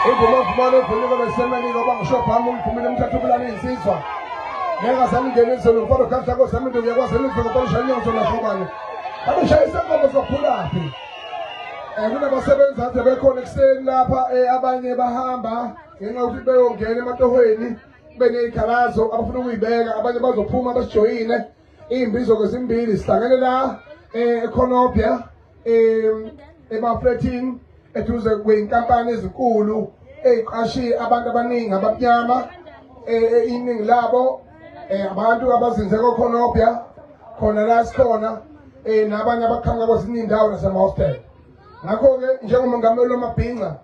Ingumavumane uvulika besemeni ngoba ngishopha umphumile umthatha ubulane insizwa. Ngeke samngene ezweni mfolo kanhla kosamendo uyakwazi ukufika kwanisha inyonzo lahlukane. Abashayisa inkomo zophulaphi. Kunabasebenzi ade bekhona ekseni lapha abanye bahamba ngenxa ukuthi beyongena ematohweni beneyikhalazo abafuna ukuyibeka abanye bazophuma basijoyine imbizo kezimbili sihlangene la eConopia emafleting eduze kweinkampani ezinkulu eziqashi abantu abaningi abamnyama iningi labo abantu abazinze koConopia khona la sikhona nabanye abakhanga kwezinye indawo nasemahostel. Ngakho-ke njengomongameli wamabhinqa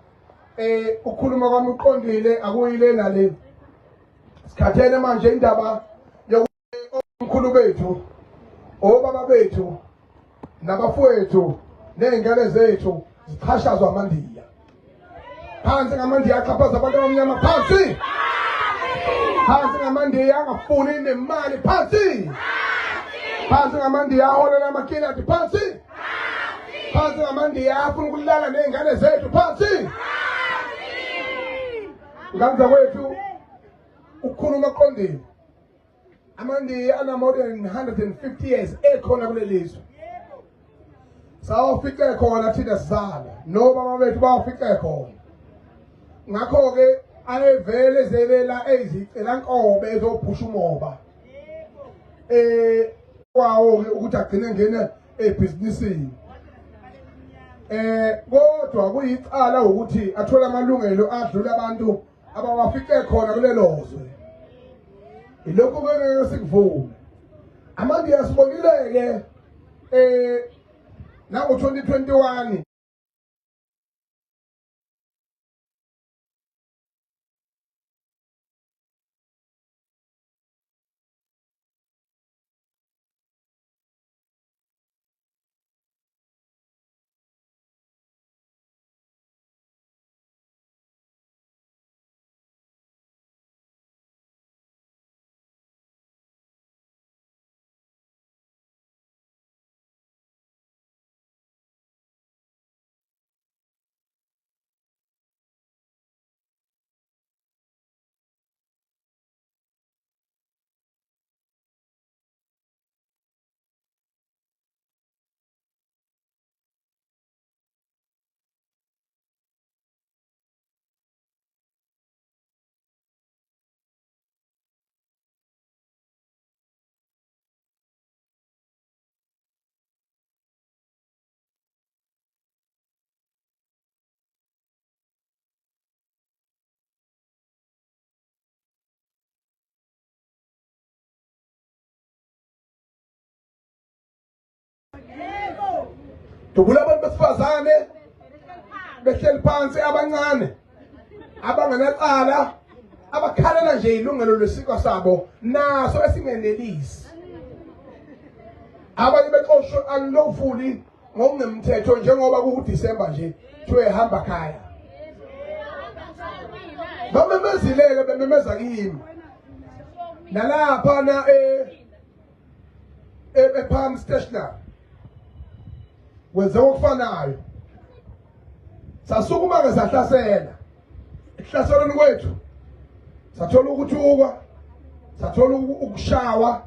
ukukhuluma kwami uqondile akuyile nale. Sikhathene manje indaba yokuthi omkhulu bethu obaba bethu nabafowethu nezingane zethu zichashazwa amandiya. Phansi ngamandiya axhaphaza abantu abamnyama phansi. Phansi ngamandiya angafuni nemali phansi. Phansi ngamandiya aholela amakilati phansi. Phansi ngamandiya afuna ukulala nezingane zethu phansi. Ngamza kwethu ukukhuluma qondile. Amandiya ana more than 150 years ekhona kuleli lizwe. Sawufike khona thina sizala nobaba bethu bawufike khona. Ngakho-ke ayevele zelela ezicela nkobe ezophusha umoba. Kwawo-ke ukuthi agcine ngene ebhizinisini. Kodwa kuyicala ukuthi athola amalungelo adlula abantu abawafike khona kulelo zwe. Ilokhu ngeke sikuvume. Amandiya sibonile-ke nango 2021 Tubula abantu besifazane behleli phansi abancane abangenacala abakhalela nje ilungelo lesiko sabo naso esingenelisi. Abanye bexoshwe unlawfully ngokungemthetho njengoba kuDisemba nje kuthiwe hamba khaya. Bamemezileke bememeza kimi. Nalapha na ePalm Stationery wenze okufanayo. Sasukuma-ke sahlasela. Ekuhlaselweni kwethu sathola ukuthukwa, sathola ukushawa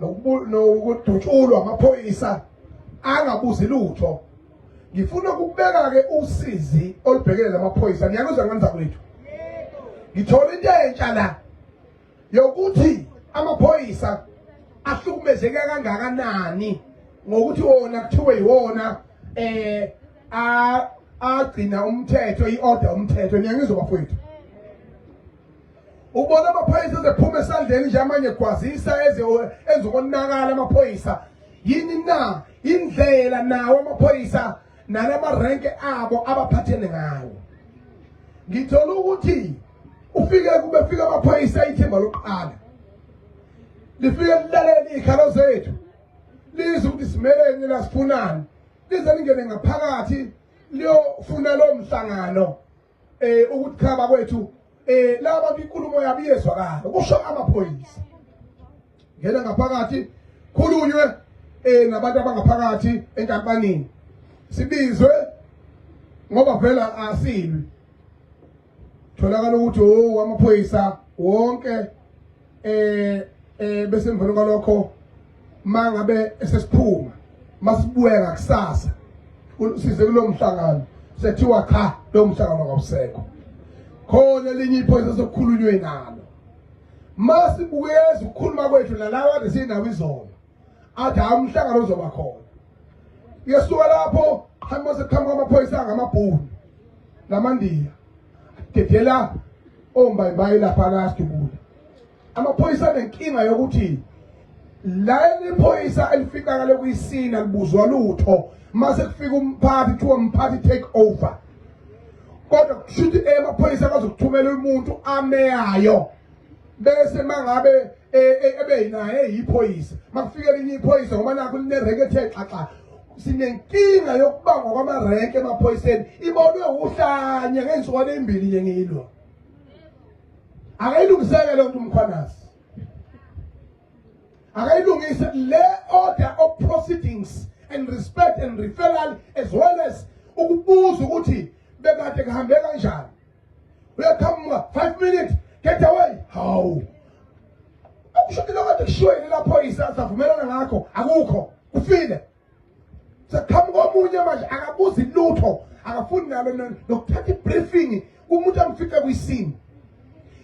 nokudutshulwa amaphoyisa angabuzi lutho. Ngifuna ukubeka-ke usizi olubhekele amaphoyisa. Niyakuzwa ngenza kwethu. Ngithola into entsha la yokuthi amaphoyisa ahlukumezeke kangakanani ngokuthi wona kuthiwe yiwona agcina umthetho i-order umthetho. Niyangizwa bafowethu. Ubona amaphoyisa ezephuma esandleni nje amanye egwazisa ezokonakala amaphoyisa. Yini na indlela nawo amaphoyisa nalamarenke abo abaphathene ngawo. Ngithola ukuthi kufika amaphoyisa ithemba lokuqala. Lifike lilalele izikhalo zethu. Lize ukuthi simeleni la sifunani. Lize lingene ngaphakathi liyofuna lo mhlangano ukuthi khaba kwethu laba inkulumo yabo iyezwakala. Kusho amaphoyisa. Ngena ngaphakathi khulunywe nabantu abangaphakathi enkampanini. Sibizwe ngoba vela asilwi. tholakala ukuthi amaphoyisa wonke bese emvelo kwalokho mangabe esesiphuma masibuye ngakusasa size kulo mhlangano sethiwa cha lo mhlangano awusekho khona elinye iphoyisa sokukhulunywe nalo masibukeza ukukhuluma kwethu nalawa kade sinawo izolo athi umhlangano uzoba khona yesuka lapho hamba sekhamba amaphoyisa ngamabhunu namandiya dedela ombayimbayi lapha kaSidubula amaphoyisa nenkinga yokuthi la iphoyisa elifika ngale kuyisina libuzwa lutho mase kufika umphathi kuthiwa umphathi take over kodwa kushuthi amaphoyisa akazokuthumela umuntu ameyayo bese mangabe ebeyinaye iphoyisa makufika elinye iphoyisa ngoba nakho linerenke ethe xaxa sinenkinga yokubangwa kwamarenke emaphoyiseni ibonwe uhlanye ngensuku embili ngiyilwa akayilungiseke lo muntu umkhwanazi akayilungise le order of proceedings and respect and referral as well as ukubuza ukuthi bekade kuhambe kanjani uyakhamba 5 minutes get away how akushokela kade kushiwe laphoyisa asavumelana ngakho akukho ufile sekhamba komunye manje akabuzi lutho akafuni nalo nokuthatha ibriefing umuntu amfika kwisini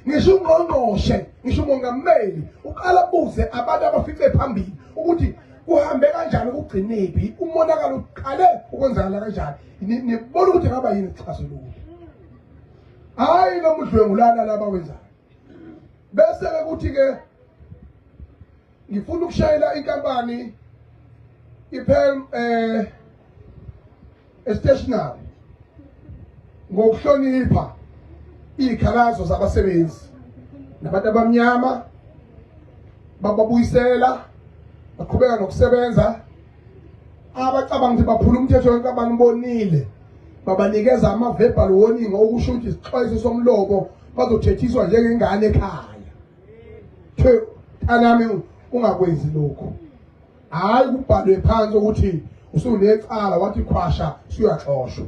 ngisho ungqongqoshe ngisho umongameli uqala buze abantu abafike phambili ukuthi kuhambe kanjani ukugcinephi umonakalo uqale ukwenzakala kanjani nibona ukuthi ngaba yini ixazululo hayi nomudlwengulana laba wenzayo bese ke kuthi ke ngifuna ukushayela inkampani iPERM stationary ngokuhlonipha ikhalazo zabasebenzi nabantu abamnyama bababuyisela baqhubeka nokusebenza abacabanga ukuthi baphula umthetho wenkampani bonile babanikeza ama-verbal warning okusho ukuthi isixwayiso somlomo bazothethiswa njengengane ekhaya anami ungakwenzi lokho hayi kubhalwe phansi ukuthi usunecala wathi khwasha usuyaxoshwa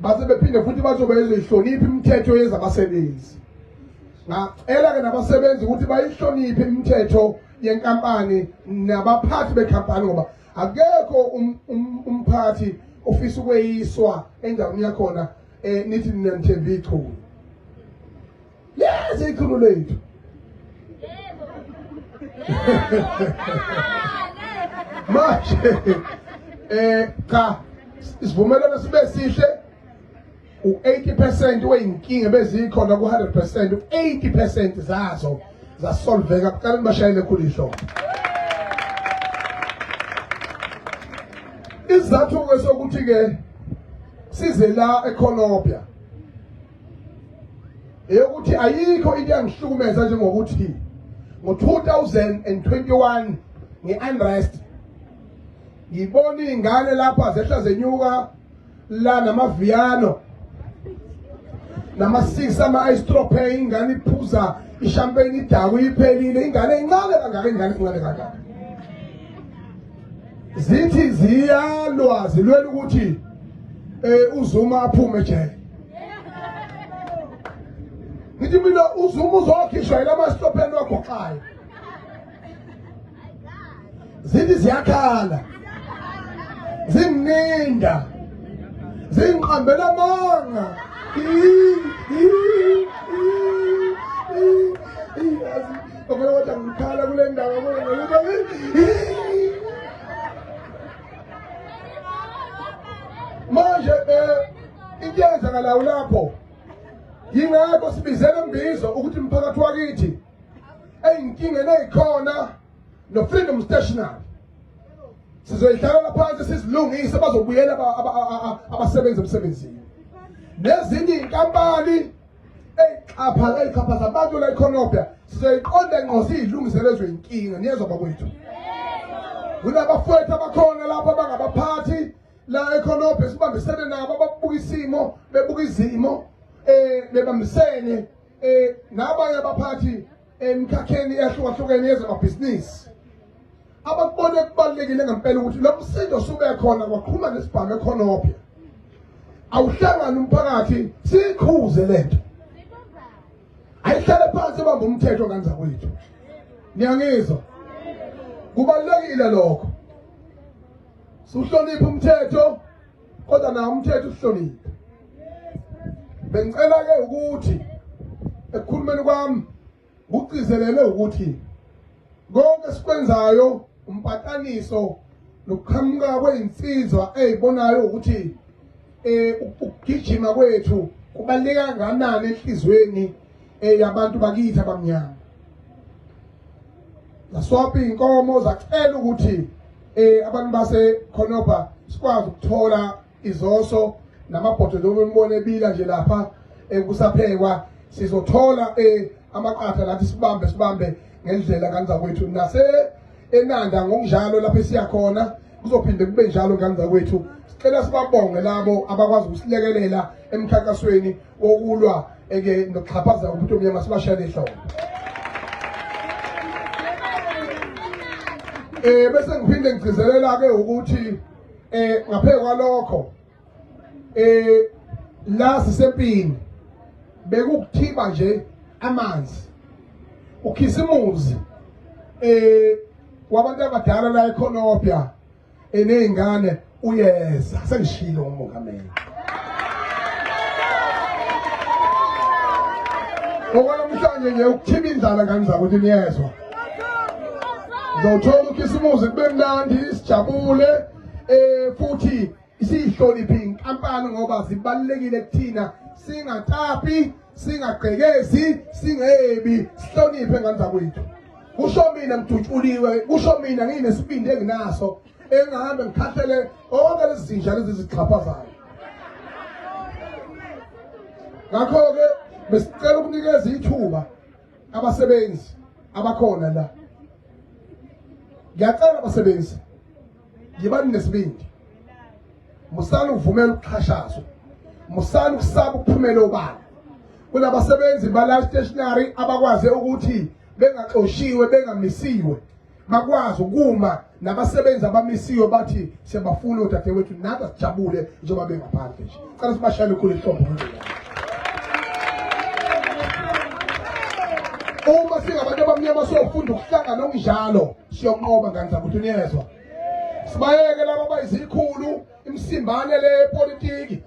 base bephinde futhi bazobe bezoyihlonipha imithetho yezabasebenzi ngacela ke nabasebenzi ukuthi bayihloniphe imithetho yenkampani nabaphathi bekhampani ngoba akekho umphathi ofisa ukweyiswa endaweni yakhona nithi ninamthemba ichulu yes ichulu lethu manje cha isivumelwano sibe sihle u-80% weyinkinga bezikhona ku-100% u-80% zazo zasolveka kuqala bashayele khulisho isizathu ke sokuthi ke size la eKhonobya eyokuthi ayikho into yangihlukumeza njengokuthi ngo-2021 nge-unrest ngibona iy'ngane lapha zehla zenyuka la namaviyano nama-6 ama-istrope ingane iphuza ishampeni idakwe iphelile ingane encane kangaka ingane encane kangaka zithi ziyalwa zilwela ukuthi uZuma aphume ejele ngithi mina uZuma uzokhishwa yila ma-stropeni wagoqayo zithi ziyakhala zimninda zingiqambela amanga Okona wathi ngikhala kule ndawo manje into eyenzakalayo lapho yingakho sibizele imbizo ukuthi umphakathi wakithi ey'nkingeni ey'khona no-Freedom Stationary sizoyihlala phansi sizilungise bazobuyela abasebenzi emsebenzini nezinye iy'nkampani ey'xhaphaza abantu la eKhonobya sizoyiqonda ngqo siyilungise lezo y'nkinga niyezwa bakwethu kunabafowethu abakhona lapho abangabaphathi la eKhonobya sibambisene nabo ababuka isimo bebuka izimo bebambisene nabanye abaphathi emkhakheni ehlukahlukene yezamabhizinisi abakubone kubalulekile ngempela ukuthi lo msindo sube khona kwaqhuma nesibhamu eKhonobya awuhlangane umphakathi sikhuze lento ayihlale phansi bamba umthetho kanza kwethu. Niyangizwa? Kubalulekile lokho. Sihloniphe umthetho kodwa na umthetho uhloniphe. Bengicela ke ukuthi ekukhulumeni kwami ngigcizelele ukuthi konke sikwenzayo umpataniso nokuqhamuka kweinsizwa ezibonayo ukuthi ukugijima kwethu kubaluleke kangakanani enhlizweni yabantu bakithi abamnyama. Zaswapha inkomo zacela ukuthi abantu base Khonopha sikwazi ukuthola izoso namabhodwe lombone ebila nje lapha kusaphekwa sizothola amaqatha lathi sibambe ngendlela kanza kwethu nase eNanda ngokunjalo lapho esiya khona kuzophinde kube njalo kanza kwethu. Sicela sibabonge labo abakwazi ukusilekelela emkhankasweni wokulwa nokuxhaphaza umuntu omnyama sibashayele ehlombe. Bese ngiphinde ngigcizelela ke ukuthi ngaphezulu kwalokho la sisempini bekukuthiba nje amanzi ukhisimuzi wabantu abadala la eKhonopha nezingane uyeza sengishilo umongameli. Okwamhlanje nje ukuthiba indlala kanza ukuthi niyezwa. Ngizothola ukhisimuzi kube mnandi sijabule futhi sihloniphe inkampani ngoba zibalekile kuthina singataphi singagqekezi singebi sihloniphe kanza kwethu. Kusho mina mdutshuliwe kusho mina nginesibindi enginaso engahambe ngikhahlele onke lezi zinja lezi zixhaphazayo. Ngakho ke besicela ukunikeza ithuba abasebenzi abakhona la. Ngiyacela abasebenzi yibani nesibindi. Musana uvumela ukuxhashazwa. Musana ukusaba ukuphumela obala. Kunabasebenzi bala stationary abakwazi ukuthi bengaxoshiwe bengamisiwe bakwazi ukuma nabasebenzi abamisiwe bathi siyabafuna odadewethu nathi sijabule njengoba bengaphandle nje. Cela sibashayele kulo ihlombe. Uma singabantu abamnyama siyofunda ukuhlangana okunjalo siyoqoba kanza ukuthi niyezwa. Sibayeke laba abayizikhulu imsimbane le politiki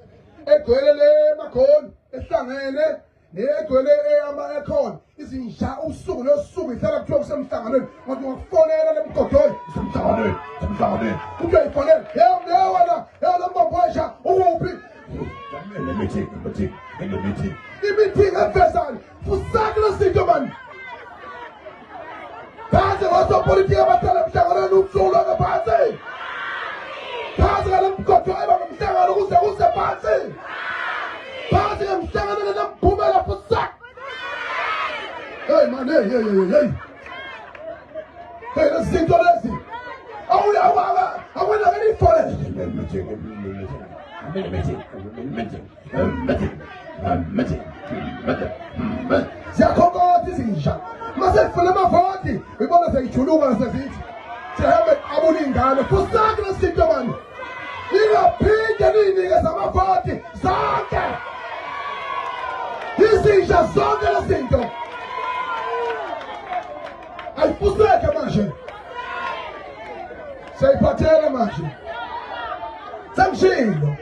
egcwele le magoli ehlangene negcwele ama-econ izinja usuku nosuku ihlala kuthiwa kusemhlanganweni ngoba ungakufonela lemgodoyi semhlanganweni uyayifonela wena lombophesha ukuphi imithi efesani fusaki lesinto mani phansi ngosopolitiki abahlala emhlanganweni ubusuku lonke phansi phansi ngale mgodoyi banomhlangano ukuze kuze phansi phansi ngemhlangano nemphumela fusaki. Hey man, hey. Hey, lezi zinto lezi. Awena ngani fole. Siyakhokota izinja. Mase sifuna amavoti. Ibona seyijuluka sesithi. Sihambe abulingane. Fusaki lezi zinto mani. Ningaphinde ninikeze amavoti zonke. Izinja zonke lezi zinto. Ayifuseke manje. Seyiphathele manje. Sengishilo.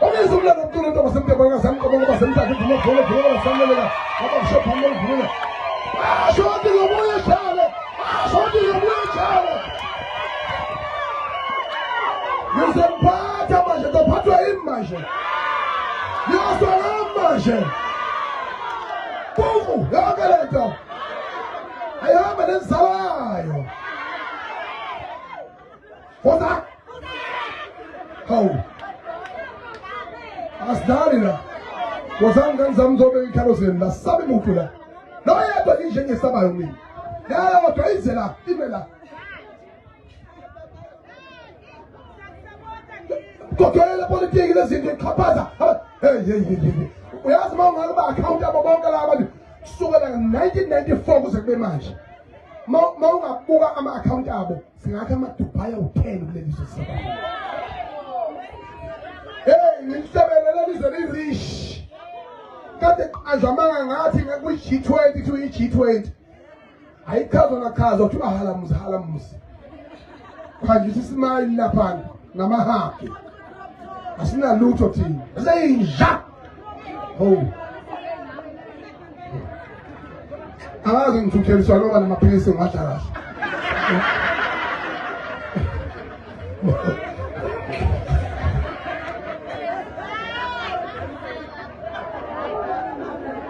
Ongizumla nomculo into basemtebona samqobo ngoba semthatha ivumo khona khona basamlelela. Ngoba kushopha ngomvulela. Shoti ngobuye chale. Shoti ngobuye chale. Ngizemphatha manje ngaphathwa yini manje. Ngiyazwa manje. Buku yonke lento. Ayihamba nenzawayo. Fosa. Hawu. Asidali la. Wazanga nzamzobe ikaroseni la sabe muntu la. Noyedwa nje ngesabayo mina. Yaya kodwa ize la, ime la. Kodwa politiki lezinto iqhaphaza. Hey. Uyazi mawungabe ba-account abo bonke la abantu kusukela ngo-1994 kuze kube manje. Mawungabuka ama-account abo singakho ama-Dubai awu-10 kuleli sisaba. Hey, ngimhlebelele lizwe li-rich. kade azamanga ngathi ngekuyi-G20 to i-G20 ayichazo nakhazo kuthiwa halamuzi manje sisimali laphana namahaki asinalutho thina seyinja akazi ngithutheliswa loba namaphilisi ngadla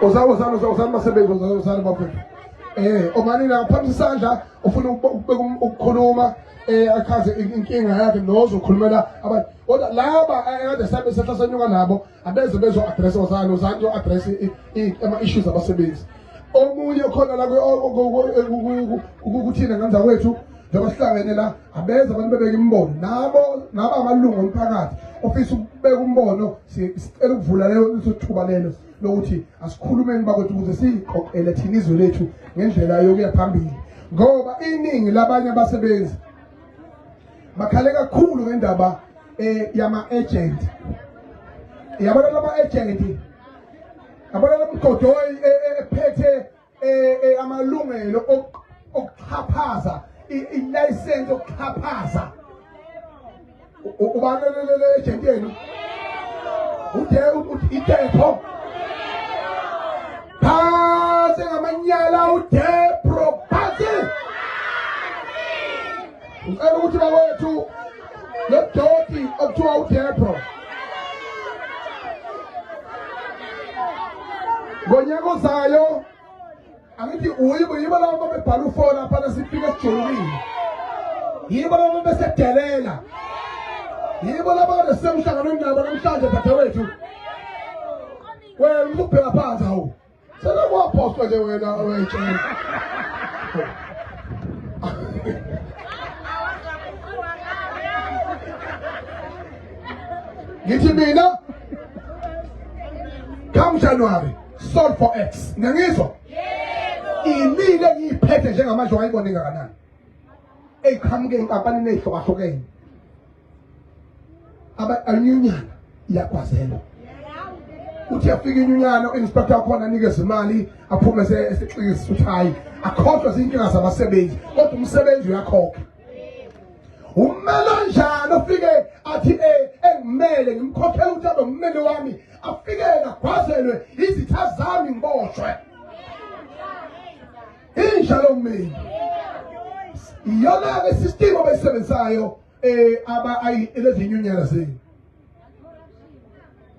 Uzama masebenzi uzama bafethu omanina phambi isandla ufuna ukukhuluma akhaze inkinga yakhe nozokhulumela abantu kodwa laba ade sabe sehlasenyuka nabo abeze bezo address uzanzo address ama issues abasebenzi omunye khona la ukuthina ngenza kwethu njengoba sihlangene la abeza abantu bebeka imbono nabo amalungu omphakathi ofisa ukubeka umbono sicela ukuvula leyo thuba lelo lokuthi asikhulumeni bakwethu ukuze siqoqele thina izwe lethu ngendlela yokuya phambili ngoba iningi labanye abasebenzi bakhale kakhulu ngendaba yama agent yabona lama agent abona lomgodoyi ephethe amalungelo okuxhaphaza i-license okuxhaphaza ubana le agent yenu uThepho phase ngamanyala uDepro phase ucela ukuthi bakwethu lo doti okuthiwa uDepro ngonyaka ozayo angithi yibo labo bebhala ufona lapha sifika sijulukile yibo labo besedelela yibo labo abesemhlanganweni nabo namhlanje dadewethu wena ukubheka phansi hawo sena kwaphostwa nje wena wetshela ngithi mina come January solve for X ngangizwa imile ngiyiphethe njengamanje wayibona ngakanani eqhamuke inkampani nezihlokahlukene anyunyana iyakwazela uthi afika inyunyana inspector wakhona anikeze imali aphume esixikisa uthi hayi akhohlwa izinkinga zabasebenzi kodwa umsebenzi uyakhokha ummelo njani ofike athi engimele ngimkhokhela ukuthi abe ummeli wami afike ngagwazelwe izitha zami ngiboshwe injalo mmeli iyona ke system abayisebenzayo lezi inyunyana zenu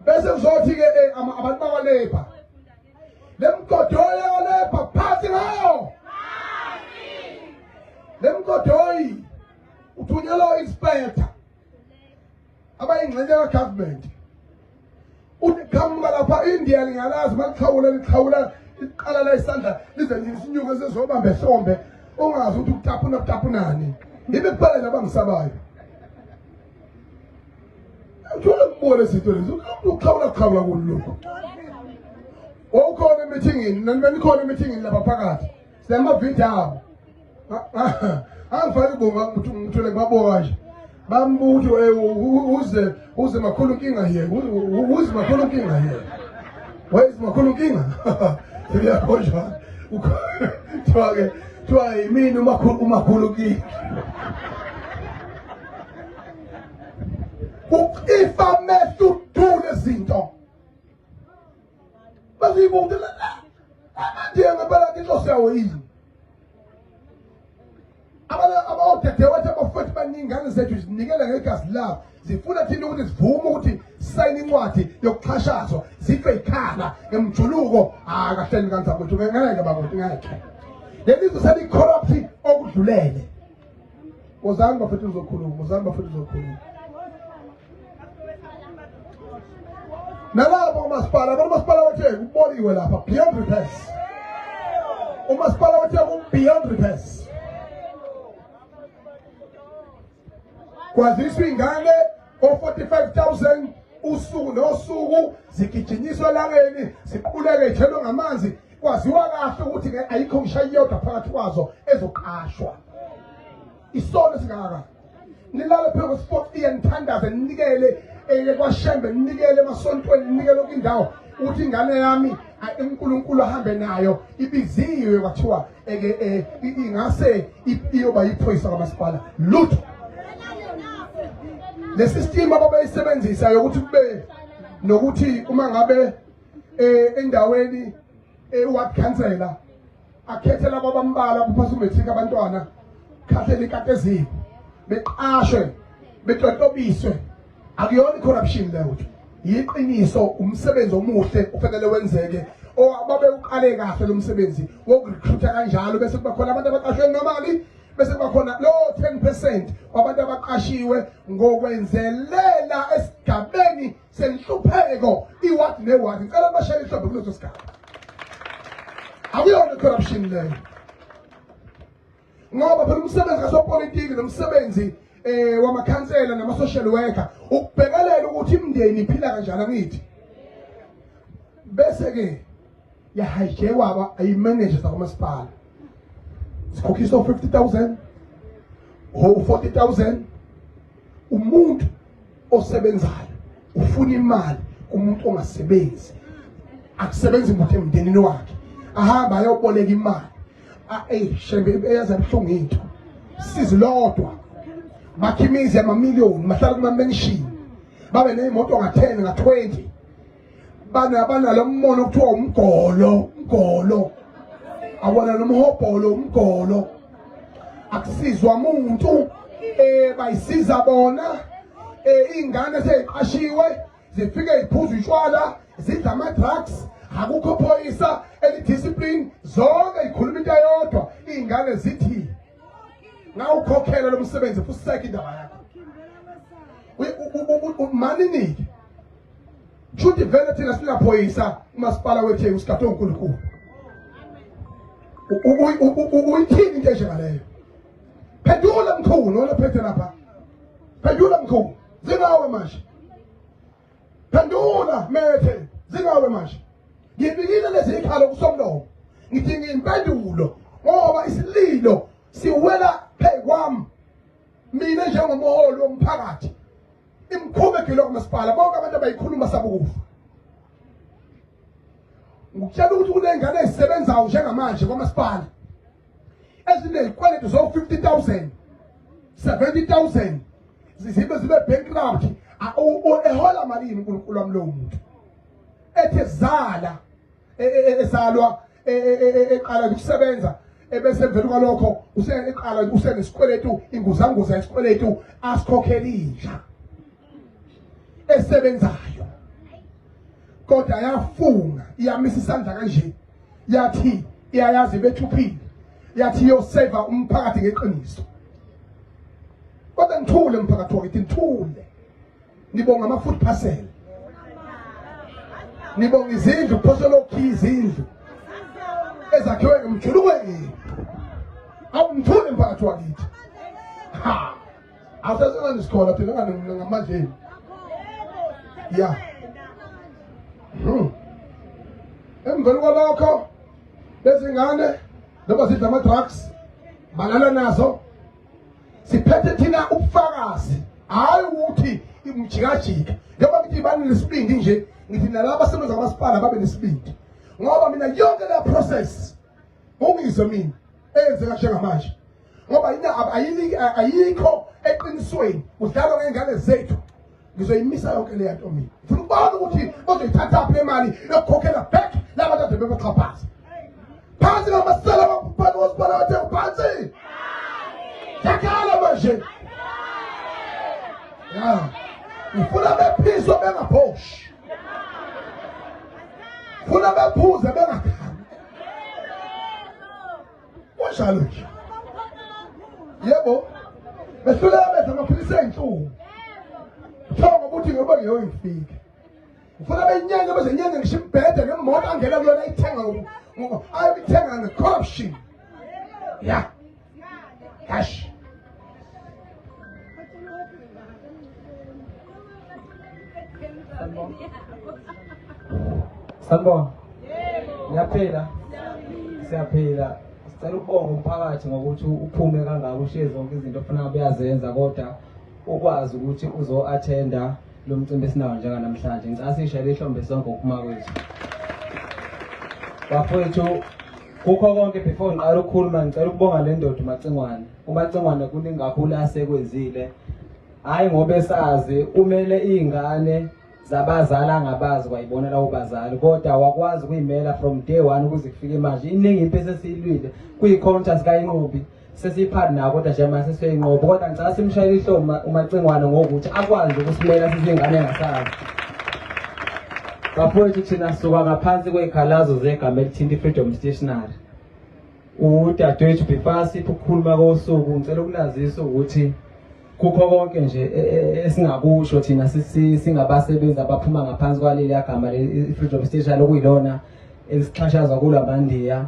bese kuzothi ke abantu bakwaLabour lemgodoyi yaLabour phansi ngayo lemgodoyi uthunyelwa inspector abayingxenye kagovernment uqhamuka lapha India lingalazi malikhawula iqala la isandla lize isinyuko sezobambe hlombe ungazi ukuthi kutapunani yibe kuphela nabangisabayo uthola ukubona izinto lezi ukhawula kuloko ukhona emeetingini nanikhona emeetingini lapha phakathi semavideo angifaki bonga ukuthi ngithole baboka nje bambuthi uze makhulu inkinga here uze makhulu inkinga here where is makhulu inkinga siyakhonjwa ukhona Twa yimini umakhulu inkinga ifa mesu tule zinto bazibundela amanje ngabala inhloso yawo yini abaothethe wathi abafowethu baningane zethu zinikela ngegazi labo zifuna thina ukuthi sivume ukuthi sayine incwadi yokuxhashazwa zife ikhala ngemjuluko kahleni kanzabo ukuthi ngeke bakwethu ngeke lelizo seli corrupt okudlulele uzange bafethu uzokhuluma nalabo umasipala wathe kuboliwe lapha beyond repairs umasipala wathe beyond repairs kwaziswa ingane o45,000 usuku nosuku zigijinyiswa langeni siquleke ithelo ngamanzi kwaziwa kahle ukuthi ayikho ngishayi yodwa phakathi kwazo ezoqashwa isono singaka nilale pheko sport iyanithandaza ninikele kwashembe ninikele emasontweni ninikele indawo ukuthi ingane yami uNkulunkulu ahambe nayo ibiziwe kwathiwa ingase iyoba yiphoyisa kamasipala lutho. Le system ababayisebenzisa yokuthi kube nokuthi uma ngabe endaweni ward councillor akhethe labo abambala kuphasa umetric abantwana khathele ikatezini beqashwe betotobiswe akuyona corruption leyo. Yiqiniso umsebenzi omuhle ufanele wenzeke obabe uqale kahle lo msebenzi wokurecruiter kanjalo bese kuba khona abantu abaqashwe ngemali bese kuba khona lo 10% wabantu abaqashiwe ngokwenzelela esigabeni senhlupheko iward neward. Ngicela bashaya ihlombe kuleso sigaba. Akuyona corruption leyo ngoba phela umsebenzi kasopolitiki nomsebenzi wamakhansela nama-social worker ukubhekelela ukuthi imindeni iphila kanjani angithi. Bese-ke yahayijekwa ayi-managers akwamasipala sikhokhisa 50,000 or 40,000. Umuntu osebenzayo ufuna imali kumuntu ongasebenzi akusebenzi ukuthi emndenini wakhe ahamba ayoboleka imali shembe eyaza buhlungu into sizilodwa makhimizi amamiliyoni mahlala kuma-mansion babe ney'moto nga-10 nga-20 banalo mmono kuthiwa umgolo abona nomhobholo umgolo akusizwa muntu bayisiza bona iy'ngane seyiqashiwe zifike y'phuza utshwala zidla ama-drugs akukho phoyisa elidiscipline zonke yikhuluma into eyodwa iy'ngane zithi ngawukhokhela lo msebenzi futhi seke indaba yakho maniniki shuthi vele thina singaphoyisa umasipala wethu usikade uNkulunkulu uyithini into enjengaleyo. Phendula mkhulu olaphethe lapha, phendula mkhulu zingawe manje, phendula methe zingawe manje. Ngibikile lezi ikhalo kusomlomo ngithi ngimpendulo ngoba isililo siwela phezu kwami mina njengomholi womphakathi imkhubekile kumasipala bonke abantu abayikhuluma sabukufa. Ngikutshela ukuthi kunengane ezisebenzayo njengamanje kwamasipala ezinezikweletu zo-50,000 70,000 zibe bankrupt ehola malini uNkulunkulu wami lowo muntu ethe zala esalwa eqala ukusebenza ebese emveni kwalokho useqala usenesikweletu inguzanguza yesikweletu asikhokhelisha esebenzayo kodwa yafunga iyamisa isandla kanje yathi iyayazi bethuphile yathi yoseva umphakathi ngeqiniso. Kodwa ngithule umphakathi wakithi ngithule. Nibonga ama-food parcel, nibonga izindlu phosolokhi izindlu ezakhiwe ngemjulukweni. Awumthule umphakathi wakithi. Ha awusasena nisikhola thina ngamandleni ya emveni kwalokho lezi ngane noma zidla ama-drugs balala nazo siphethe thina ubufakazi hayi ukuthi imjikajika njengoba ngithi bani nesibindi nje ngithi nalaba abasebenza kwamasipala babe nesibindi ngoba mina yonke le process ungizwe mina eyenzeka njengamanje ngoba ayikho eqinisweni udlalwa ngengane zethu ngizoyimisa yonke le nto mina ngifuna ukubona ukuthi bazoyithathaphi le mali yokukhokhela back laba kade bebeqhaphaza phansi ngamasela abaphathi bosipala bathe phansi yakhala manje ya ngifuna bephiswe bengaphoshi ngifuna bephuze bengakhali kunjalo nje yebo besula bethu amaphilisi ey'nhlungu thonga ukuthi ngoba ngiyoyifika ngifuna benyenge beze nyenge ngisho imbhede ngemoto angena kuyona ayithenga ayibithenga nge-corruption ya cash. Sanibona. Ngiyaphila. Siyaphila. Sicela ukubonga umphakathi ngokuthi uphume kangaka ushiye zonke izinto ofuna uyazenza kodwa ukwazi ukuthi uzo-attenda lo mcimbi esinawo njenganamhlanje. Ngicela sishayele ihlombe sonke ukuphuma kwethu. bafowethu kukho konke before ngiqala ukukhuluma ngicela ukubonga le ndoda uMacengwane. uMacengwane kuningi kakhulu asekwenzile, hayi ngoba esazi umele iy'ngane zabazali angabazi kwayibonela ubazali, kodwa wakwazi ukuyimela from day one ukuze kufike manje. Iningi impilo esiyilwile kuyi-contrast kayinqobi sesiyiphathi nayo, kodwa nje manje sesiyayinqoba. Kodwa ngicela simshayele ihlobo uMacengwane ngokuthi akwazi ukusimela sisiy'ngane engasazi. Bafowethu thina sisuka ngaphansi kwey'khalazo zegama elithinta i-Freedom Stationary. Udadewethu before sipho ukukhuluma kosuku ngicela ukunazisa ukuthi kukho konke nje esingakusho thina singabasebenzi abaphuma ngaphansi kwaleli gama le-Freedom Stationary okuyilona elisixhashaza kulo amandiya.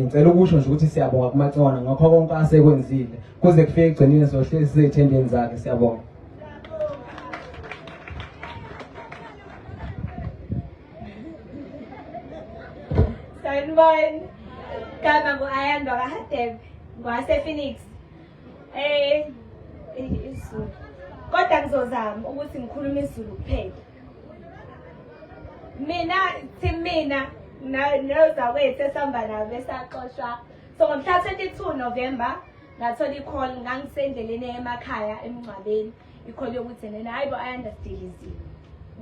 Ngicela ukusho nje ukuthi siyabonga kuMacengwane ngakho konke asekwenzile kuze kufike ekugcineni sohlezi siy'thendeni zakhe. Siyabonga. Sanibona, gama ngu-Ayanda kaHadebe, ngwase-Phoenix. IsiZulu. Kodwa ngizozama ukuthi ngikhulume isiZulu kuphela. Mina nozakwethu esihamba nabo besaxoshwa. So ngomhla 22 November ngathola i-call ngangisendleleni emakhaya emngcwabeni. I-call yokuthi nena hayi bo-Ayanda sidiliziwe.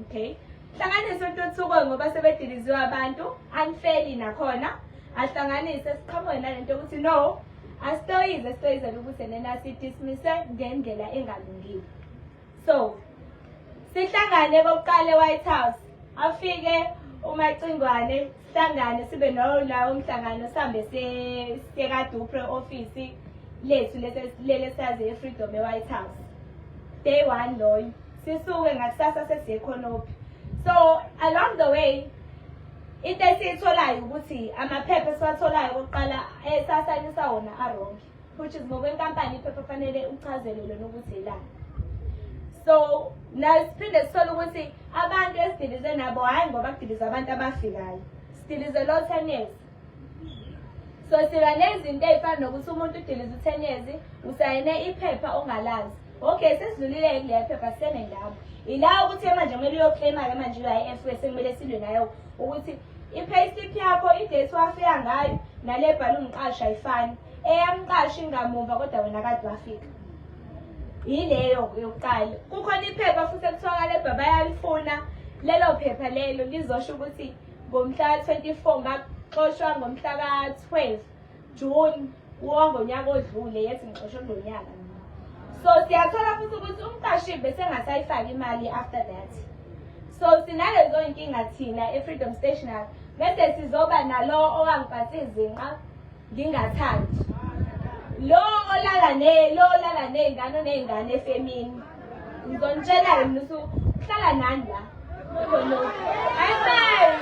Okay. Hlanganise intuthuko ngoba sebediliziwe abantu, unfairly nakhona. Ahlanganise siqhamuke nalento yokuthi no, asitoyizele ukuthi nena sidismise ngendlela engalungile. So sihlangane bokuqala eWhite House, afike uMacengwane, sihlangane sibe nolawo umhlangano sihambe sekadupre office lethu lele sazi eFreedom eWhite House. Day 1 loyo sisuke ngakusasa sesiyekhonophi. So along the way into esiyitholayo ukuthi amaphepha esiwatholayo okokuqala esasayinisa wona aronke, which is ngokwenkampani iphepha fanele uchazele lona ukuthi elani. So siphinde sithole ukuthi abantu esidilize nabo hayi ngoba kudilize abantu abafikayo, sidilize lo 10 years. So siba nezinto ey'fana nokuthi umuntu udilize 10 years usayine iphepha ongalazi. Okay, sesidlulile kule phepha sene ngabo. Ila ukuthi manje kumele uyoclaima-ke manje i-UIF esekumele silwe nayo ukuthi i-payslip yakho idate wafika ngayo nale bhala umqashi ayifani. Eyamqashi ingamuva kodwa wena kade wafika. Yileyo yokuqala. Kukhona iphepha futhi ekuthiwakala ebaba bayalifuna. Lelo phepha lelo lizosho ukuthi ngomhla 24 ngaxoshwa ngomhla ka-12 June wongonyaka odlule yethi ngixoshwe ngonyaka. So siyathola futhi ukuthi umqashi bese engasayifaki imali after that. So sinalezo inkinga thina eFreedom Stationary bese sizoba nalo owangiphatha izinqa ngingathandi. Lo olala nezingane onezingane efemini. Ngizonitshela mina ukuthi uhlala nani la? Khona. Hayi.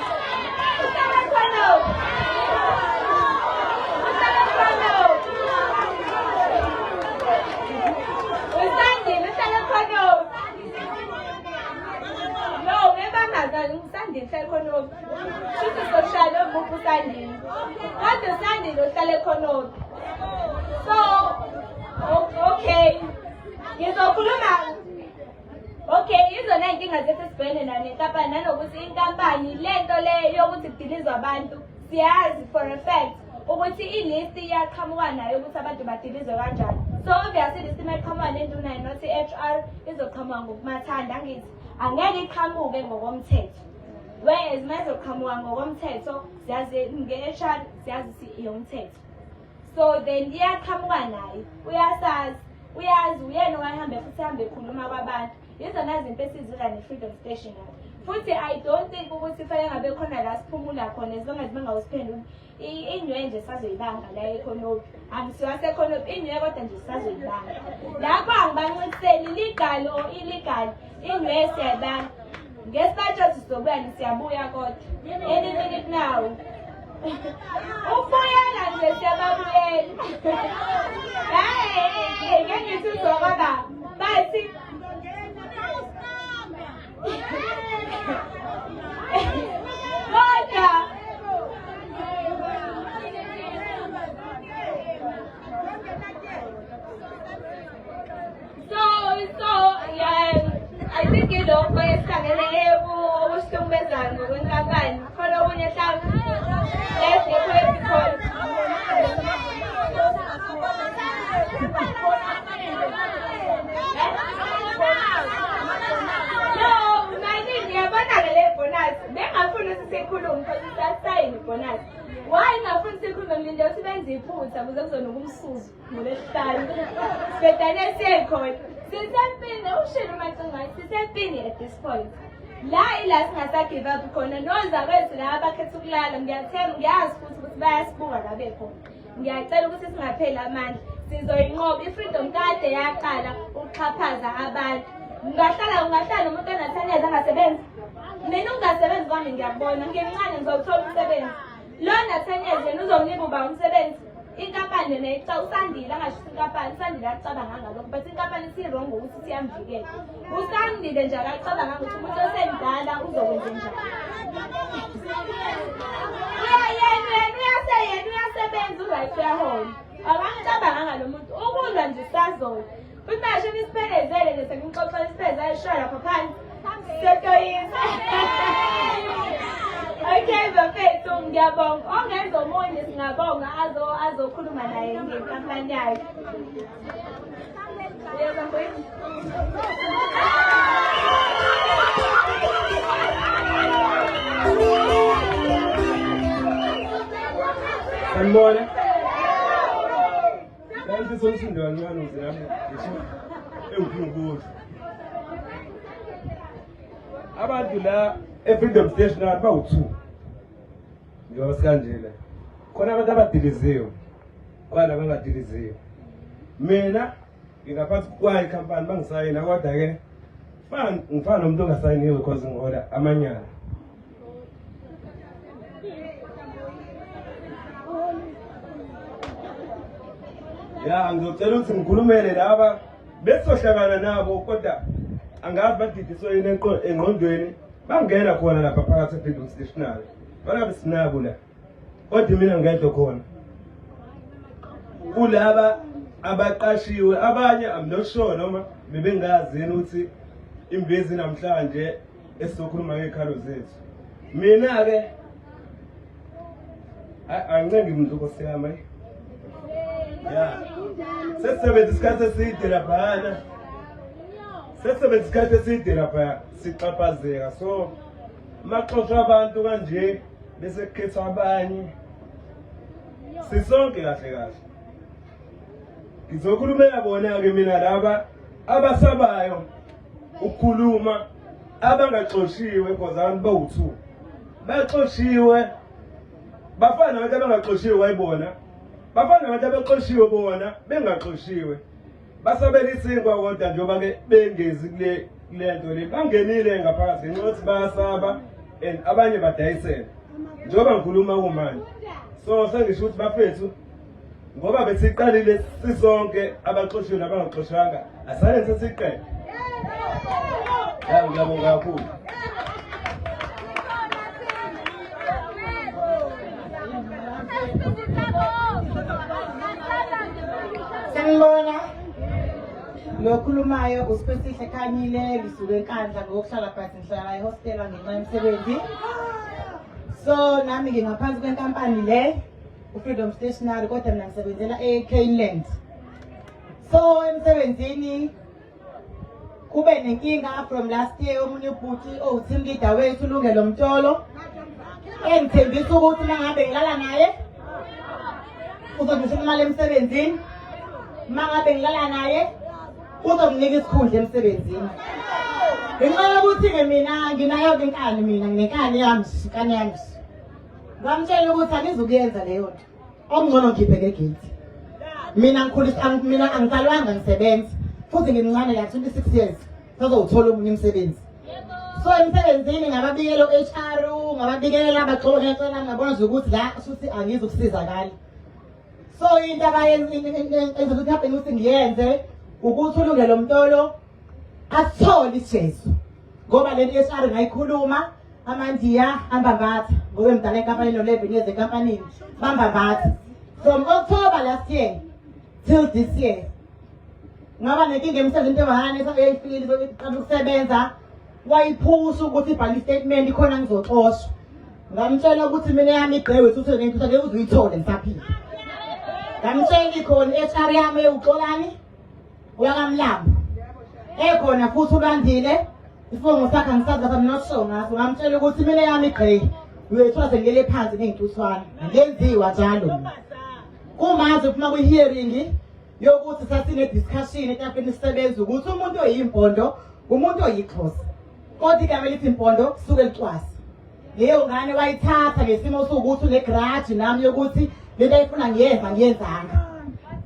Uhlala khona. Usandile khonophi. Futhi soshalo muphu usandile. Kodwa usandile uhlale khonophi. So okay. Ngizokhuluma. Okay, izona inkinga zethu sibhekene nazo nenkampani nanokuthi inkampani lento le yokuthi kudilizwe abantu siyazi for a fact ukuthi ilist iyaqhamuka nayo ukuthi abantu badilizwe kanjani. So obviously list iqhamuka nendunayo nothi HR izoqhamuka ngokumathanda ngithi angeke iqhamuke ngokomthetho. Whereas mayizoqhamuka ngokomthetho siyazi nge-HR siyazi iyomthetho. So then iyaqhamuka nayo uyazi uyena owahambe futhi hambe ekhuluma kwabantu. Izona zinto esizidla ne-Freedom Stationary. Futhi I don't think ukuthi fanele ngabe khona la siphumula khona as long as bengawusiphendula. Inywe nje sazoyibanga la ekhonophi. Angisiwa sekhonophi inywe kodwa nje sazoyibanga. Lapho angibanciseli legal or illegal. Inywe siyabanga. Ngesibatsho sizobuya siyabuya kodwa. Any minute now. Ufuyela nje siyababuyela. Hayi, ngeke ngisizokaba. Bathi I think lokho esihlangene ukuhlukumezana ngokwenkampani khona okunye bonus. Why ngafuni sikhulume ngilinde ukuthi benze iphutha ukuze kuzonuka umsuzu ngolesihlanu. Sibedane siyekhona. Sisempini ushilo Macingwane sisempini at this point. La ila singasa give up khona nozakwethu la abakhetha ukulala ngiyathemba ngiyazi futhi ukuthi bayasibuka la bekhona. Ngiyacela ukuthi singapheli amandla. Sizoyinqoba iFreedom kade yaqala ukuxhaphaza abantu. Ungahlala umuntu onathanyeza angasebenzi. Mina ungasebenzi kwami ngiyabona ngimncane ngizothola umsebenzi. Lo nathanyeza yena uzongiba uba umsebenzi. Inkampani neyica uSandile angashisa inkampani uSandile acabanga ngalokho but inkampani isiwrong ukuthi siyamvikela. uSandile nje akacabanga ukuthi umuntu osemdala uzokwenza njani. Uyasebenza uzayihole. Abangicabanga ngalo muntu ukudla nje sazola. Futhi manje nisiphelezele nje sengixoxela isipheleza ayishaya lapha phansi. Setoyisa. Okay, bafethu ngiyabonga. Ongenza omunye singabonga azokhuluma naye ngenkampani yakhe. Sanibona. Kanti solusindwa kancane uzami ngisho ewuphingukudla. Abantu la eFreedom Station abawu2. Njengoba sikanjena. Khona abantu abadiliziwe. Kwala bangadiliziwe. Mina ngingaphathi kwayi company bangisayina kodwa ke ngifana nomuntu ongasayiniwe because ngihola amanyala. Ya ngizocela ukuthi ngikhulumele laba besohlangana nabo kodwa angazi badidiswe yini engqondweni bangena khona lapha phakathi eFreedom Stationary. Bangabe sinabo la. Kodwa mina ngedlo khona. Kulaba abaqashiwe abanye I'm not sure noma bebengazi yini ukuthi imbizi namhlanje esizokhuluma ngekhalo zethu. Mina ke ancengi umuntu nkosiyami. Ya. Sesebenza isikhathi eside laphana. Sesebenza isikhathi eside lapha sixaphazeka. So maxoxa abantu kanje bese kukhetha abanye. Sisonke kahle kahle. Ngizokhulumela bona ke mina laba abasabayo ukukhuluma abangaxoshiwe because abantu bawu2. Baxoshiwe. Bafana nabantu abangaxoshiwe wayibona. Bafana nabantu abaxoshiwe bona bengaxoshiwe. Basabela isinkwa kodwa njengoba ke bengezi kule nto le bangenile ngaphakathi ngenxa yokuthi bayasaba and abanye badayisela. Njengoba ngikhuluma kumanje. So sengisho ukuthi bafethu ngoba besiqalile sisonke abaxoshiwe nabangaxoshanga asale sesiqede. Ya ngiyabonga kakhulu. Sanibona. Lokhulumayo uSipesihle Khanyile lisuke eNkandla ngokuhlala phansi ngihlala ehostel ngenxa yomsebenzi. So nami ngingaphansi kwenkampani le uFreedom Stationary kodwa mina ngisebenzela eCaneland. So emsebenzini kube nenkinga from last year omunye ubhuti team leader wethu Lungelo Mtolo engithembisa ukuthi mangabe ngilala naye uzongishela imali emsebenzini. Mangabe ngilala naye uzonginika isikhundla emsebenzini. Ngenxa yokuthi ke mina nginayo inkani mina nginenkani yami inkani yami. Ngamtshela ukuthi angizukuyenza leyo nto. Okungcono ngikhiphe ngegate. Mina angizalwanga ngisebenza futhi ngimncane la 26 years. Sazowuthola omunye umsebenzi. So emsebenzini ngababikela HR, ngababikela abaxoxa ngecela ngabona ukuthi la futhi angizukusizakala. So into abayenza ukuthi happen ukuthi ngiyenze ukuthi uLungelo Mtolo asithole ijesu. Ngoba le HR ngayikhuluma amandiya ambambatha ngoba emdala enkampani no11 years enkampanini bambambatha. From October last year till this year. Ngaba nenkinga emsebenzini ebahane esayifikile ukusebenza wayiphusha ukuthi ibhali statement ikhona ngizoxoshwa. Ngamtshela ukuthi mina yami igqewe futhi ngeke ngeke uzuyithole ngisaphila. Ngamtshela ikhona HR yami eyuxolani uyakamlambo. Ekhona futhi ulandile ifongo sakhe ngisaza not sure ngaso ngamtshela ukuthi mina yami igqewe uyethiwa sengele phansi ngey'ntuthwane ngenziwa njalo mina. Kumanje uphuma kwi-hearing yokuthi sasine-discussion etafeni isisebenza ukuthi umuntu oyimpondo umuntu oyixhosa kodwa igama elithi impondo suke licwasa. Leyo ngane wayithatha ngesimo sokuthi unegraji nami yokuthi lento ayifuna ngiyenzanga.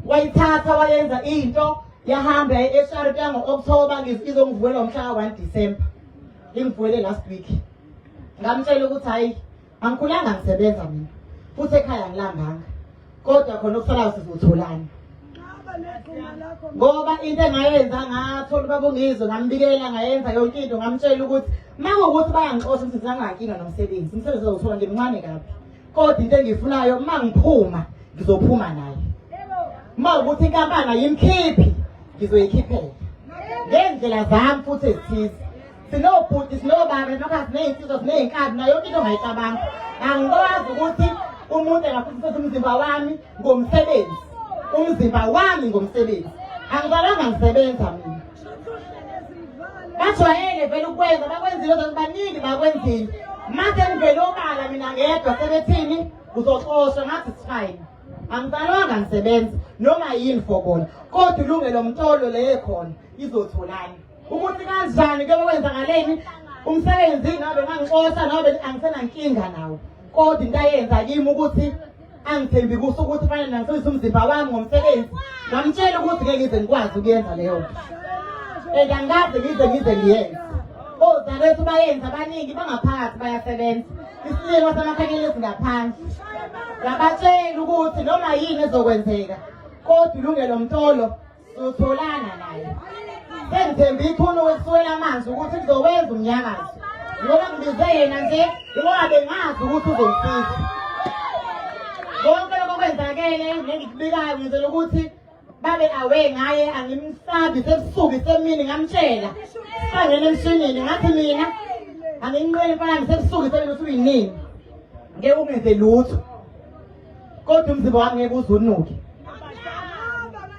Wayithatha wayenza into yahamba eSharp yango-October izongivulela ngomhla ka-1 December. Ingivuele last week. Ngamtshela ukuthi hayi angikhulanga ngisebenza mina futhi ekhaya ngilambanga. Kodwa khona okusalayo sizotholana. Ngoba into engayenza ngathola ubaba ungizwe ngambikela ngayenza yonke into ngamtshela ukuthi makuwukuthi bayangixosha ukuthi ngingankinga nomsebenzi. Umsebenzi uzowuthola ngimncane kabi. Kodwa into engiyifunayo mangiphuma ngizophuma naye. Mawukuthi inkampani ayimkhiphi ngizoyikhiphela. Ngendlela zami futhi ezithize. Sinobhuti sinobaba emakhaya siney'nsizwa siney'nkabi nayo yonke into ongayicabanga. Angikwazi ukuthi umuntu engafundisa umzimba wami ngomsebenzi. Umzimba wami ngomsebenzi. Angizalanga ngisebenza mina. Bajwayele vele ukwenza bakwenzile ukuthi baningi bakwenzile. Mase ngivele obala mina ngedwa sebethini uzoxoshwa ngathi it's fine. Angizalanga ngisebenza noma yini for bona. Kodwa ilungelo mtolo le khona izotholana. Ukuthi kanjani ke bakwenzakaleni umsebenzi ngabe ngangixosha ngabe angisena nkinga nawo. Kodwa into ayenza kimi ukuthi angithembi kuso ukuthi kufanele ngisebenzise umzimba wami ngomsebenzi. Ngamtshela ukuthi ngeke ngize ngikwazi ukuyenza leyo nto. Angazi ngize ngiyenze. Ozalwethu bayenza abaningi bangaphakathi bayasebenza. Isililo samakhanyelo singaphansi. Ngabatshela ukuthi noma yini ezokwenzeka kodwa ilungelo mtolo sizotholana naye. Sengithemba ithuno wekuswela amanzi ukuthi kuzowenza umnyakazo. Ngoba ngibize yena nje ngoba bengazi ukuthi uzongisiza. Konke lokho kwenzakele nengikubikayo ngizela ukuthi babe awe ngaye angimsabi sebusuku semini ngamtshela. Sangena emshinini ngathi mina anginqwele mfana sebusuku semini usuyinini. Ngeke ungenze lutho. Kodwa umzimba wami ngeke uzunuke.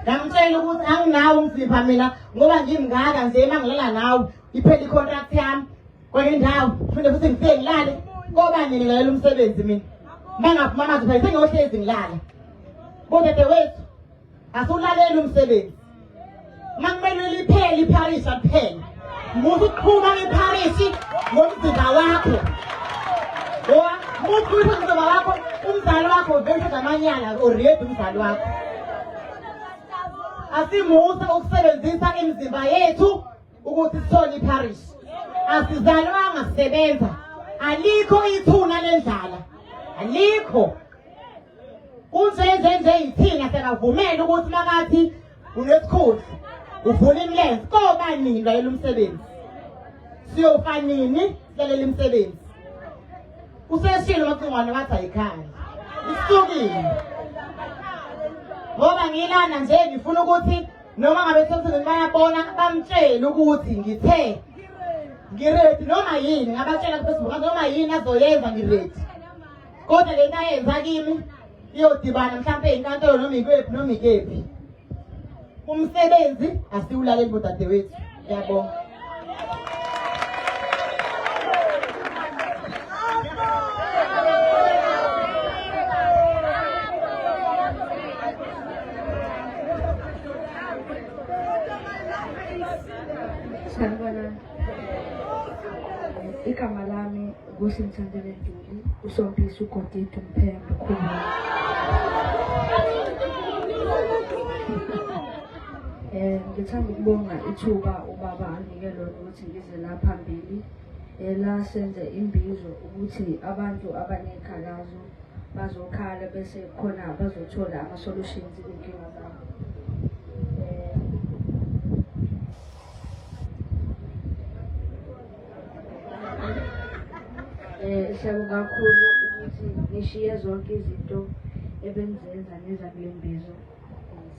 Ngamtshela ukuthi anginawo umzimba mina ngoba ngimngaka nje mangilala nawe iphela icontract yami kwenye indawo futhi futhi ngifike ngilale ngoba ngilalela umsebenzi mina. Mangaphuma manje phela sengiyohlezi ngilala. Kodwa wethu asulalela umsebenzi. Makumele liphele iParis kuphela. Muthi uqhuma eParis ngomzimba wakho. Ngoba muthi umzimba wakho umzali wakho vele zamanyala already umzali wakho. Asimusa ukusebenzisa imizimba yethu ukuthi sithole iParis. Asizalwanga sisebenza. Alikho ithuna lendlala. Alikho. Kunzenze nje ithina sekavumela ukuthi makathi unesikhundla uvula imilenze koba nini layela umsebenzi. Siyofa nini silalela umsebenzi. Useshilo amacingwane wathi ayikhaya. Isukile. Ngoba ngilana nje ngifuna ukuthi noma ngabe semsebenzini bayabona bamtshele ukuthi ngithe ngiready noma yini ngabatshela kuFacebook noma yini azoyenza ngiready. Kodwa lento ayenza kimi iyodibana mhlawumbe ezinkantolo noma ikwephi noma ikephi. Umsebenzi asiwulaleli bodadewethu. Ngiyabonga. Sanibona. Igama lami kuSinthandile Ntuli, uSompisi uGodide Mphembe Khulu. Ngithanda ukubonga ithuba ubaba anike lona ukuthi ngize la phambili la senze imbizo ukuthi abantu abanekhalazo bazokhala bese khona bazothola ama-solutions kwinkinga zabo. Siyabonga kakhulu ukuthi ngishiye zonke izinto ebenzenza neza kule mbizo.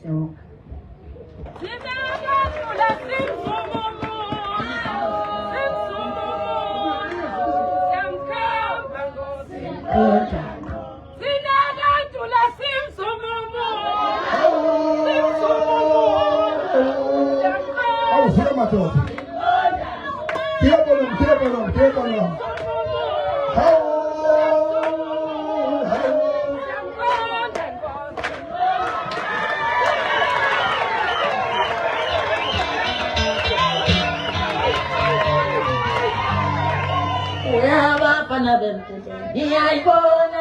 Siyabonga. Tiempo, ngiyayibona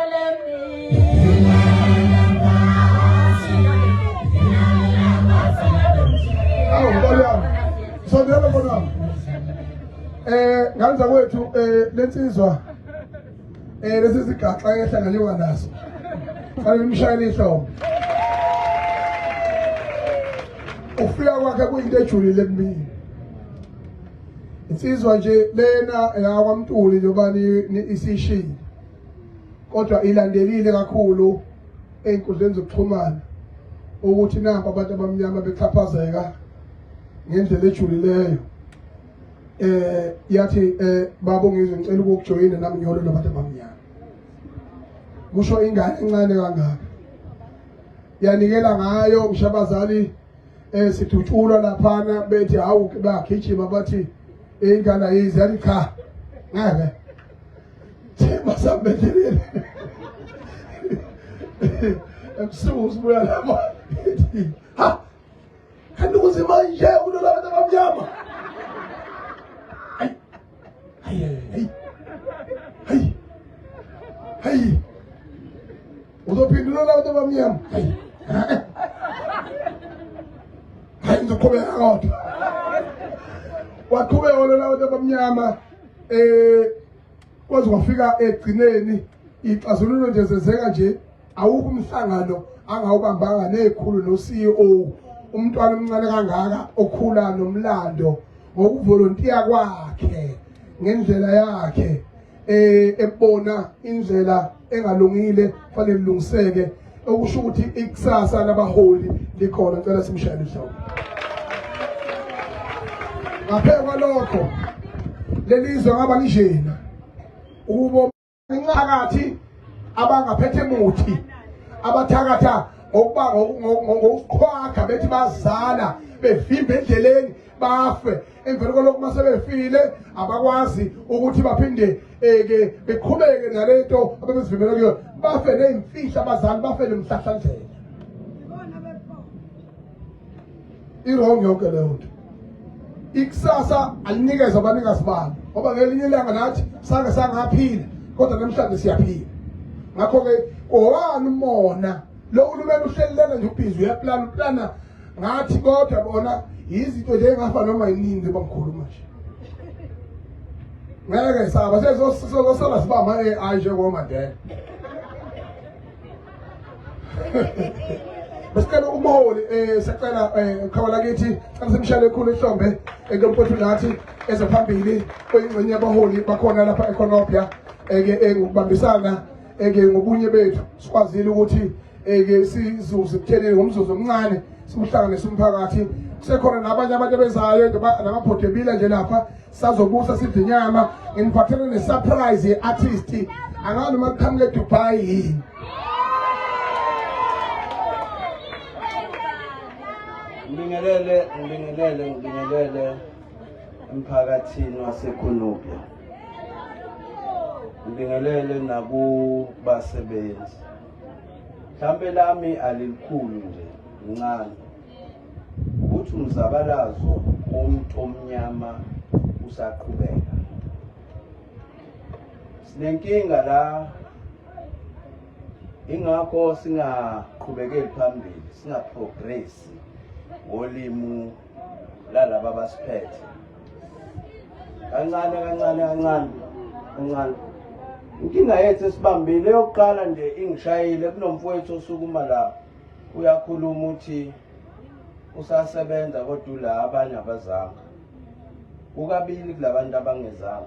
Awu nkolo yami. Sondela khona. Ngaliza kwethu lensizwa lesi sigaxa ehlanganyelwa naso. Fanele imshayele ihlobo. Ufika kwakhe kuyinto ejulile kumina. Insizwa nje lena yakwaMtuli njobani isishini. Kodwa ilandelile kakhulu einkundleni zokuxhumana ukuthi nampa abantu abamnyama bexhaphazeka ngendlela ejulileyo. Yathi babo ngizwe ngicela ukujoyina nami ngiyolo labantu abamnyama. Kusho ingane encane kangaka. Yanikela ngayo mshabazali sidutshulwa laphana bethi hawu bagijima bathi ingane yize yathi cha ngeke thema sambethelele ebusuku sibuya lapha ha kanti kuze manje kulola abantu abamnyama hayi uzophendula abantu abamnyama hayi ngizoqhubeka kodwa waqhubeka wona abantu abamnyama kwaze kwafika egcineni ixazululo nje zezeka nje awukho umhlangano angawubambanga nezikhulu no CEO umntwana omncane kangaka okhula nomlando ngokuvolontiya kwakhe ngendlela yakhe ebona indlela engalungile fanele ilungiseke okusho ukuthi ikusasa labaholi likhona ngicela simshayele ihlobo. Ngaphekwa lokho lelizwe ngaba lijena ukubo inqakathi abangaphethe muthi abathakatha ngokukhwakha bethi bazala bevimba endleleni bafe emvelo kolokhu mase befile abakwazi ukuthi baphinde beqhubeke nalento abebezivimela kuyo bafe nezimfihla abazali bafe nemhlahlandlela irongo yonke leyo nto. Ikusasa alinikeza abanikazi balo ngoba ngelinye ilanga nathi sange sangaphila kodwa namhlanje siyaphila. Ngakho ke owani umona lo ulumele uhlelelana nje ubhizi uyaplana ngathi kodwa bona izinto nje engafa noma iningi bangikhuluma nje. Ngeke saba sezosala sibama AI njengoMandela. Besicela umholi sicela khawala kithi xa simshayele ekhulu ehlombe enkempothu nathi ezephambili kuyingxenye abaholi bakhona lapha eConopia ngokubambisana ngobunye bethu sikwazile ukuthi sizuze kuthelele ngomzuzu omncane simhlanganise umphakathi sekhona nabanye abantu abezayo namaphodebila nje lapha sazobusa sidle inyama ngiphathele nesurprise ye-artist angani uma kuqhamuke eDubai yini. Ngibingelele emphakathini waseConopia. Ngibingelele nakubasebenzi. Mhlambe lami alilikhulu nje incane. Ukuthi umzabalazo womuntu omnyama usaqhubeka. Sinenkinga la ingakho singaqhubekeli phambili, singaprogress ngolimu lalaba basiphethe. Kancane. Inkinga yethu esibambile yokuqala nje ingishayile kunomfowethu osukuma la uyakhuluma uthi usasebenza kodwa la abanye abazanga. Ukabili kulabantu abangezanga.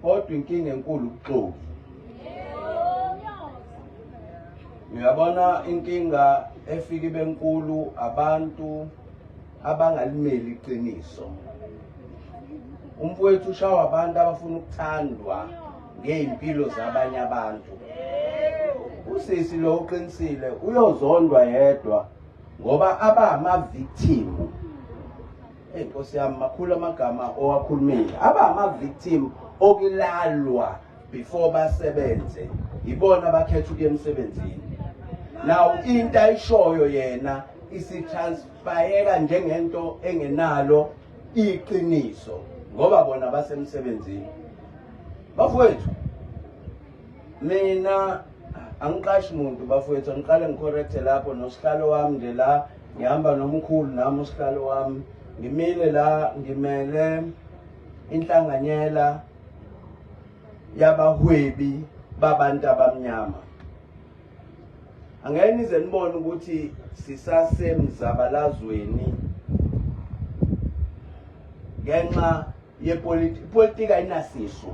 Kodwa inkinga enkulu ukuxoxa. Ngiyabona inkinga efika ibenkulu abantu abangalimeli iqiniso. Umfowethu ushawa abantu abafuna ukuthandwa ngeimpilo zabanye abantu. Usisi lo uqinisile uyozondwa yedwa ngoba abama-victim. Enkosi yami makhulu amagama owakhulumile. Abama-victim okulalwa before basebenze. Ibona abakhetha ukuya emsebenzini. Now into ayishoyo yena isitransfayeka njengento engenalo iqiniso ngoba bona basemsebenzini. Bafowethu mina angiqashi umuntu bafowethu, ngiqale ngicorrecte lapho nosihlalo wami nje la ngihamba nomkhulu nami usihlalo wami ngimile la ngimele inhlanganyela yabahwebi babantu abamnyama. Angeke nize nibone ukuthi sisasemzabalazweni ngenxa yepolitiki ayinasisu.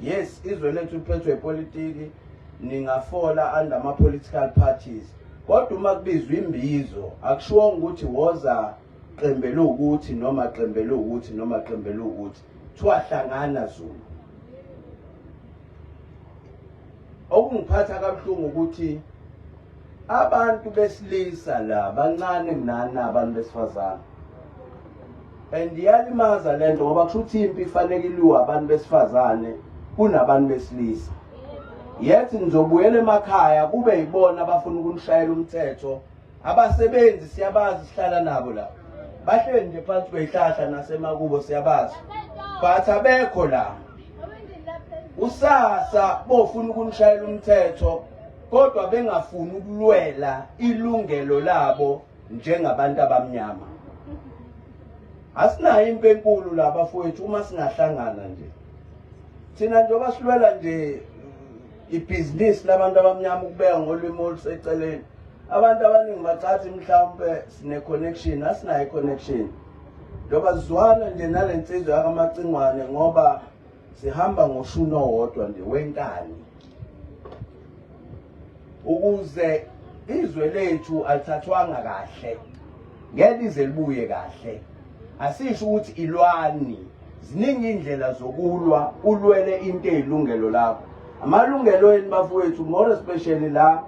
Yes, izwe lethu liphethwe ipolitiki, ningafola under ama-political parties. Kodwa uma kubizwa imbizo, akushiwo ukuthi woza qembele ukuthi noma qembele ukuthi noma qembele ukuthi. Kuthiwa hlangana Zulu. Okungiphatha kabuhlungu ukuthi abantu besilisa la bancane kunani abantu besifazane. And iyalimaza lento ngoba kusho ukuthi impi ifanekeliwe abantu besifazane kunabantu besilisa. Yethi nizobuyela emakhaya kube yibona abafuna ukunishayela umthetho. Abasebenzi siyabazi sihlala nabo la. Bahleli nje phansi kwezihlahla nasemakubo siyabazi. But abekho la. Usasa bofuna ukunishayela umthetho kodwa bengafuni ukulwela ilungelo labo njengabantu abamnyama. Asinayo impi enkulu la bafowethu uma singahlangana nje. Thina njengoba silwela nje ibhizinisi labantu abamnyama ukubeka ngolimi oluseceleni. Abantu abaningi bacathi mhlawumbe sine connection, asinayo connection. Njengoba sizwana nje nalensizwe yakamacingwane ngoba sihamba ngoshuno wodwa nje wenkani. Ukuze izwe lethu alithathwanga kahle, ngeke lize libuye kahle. Asisho ukuthi ilwani, ziningi indlela zokulwa, ulwele into ezilungelo lakho. Amalungelo eni bafowethu more especially la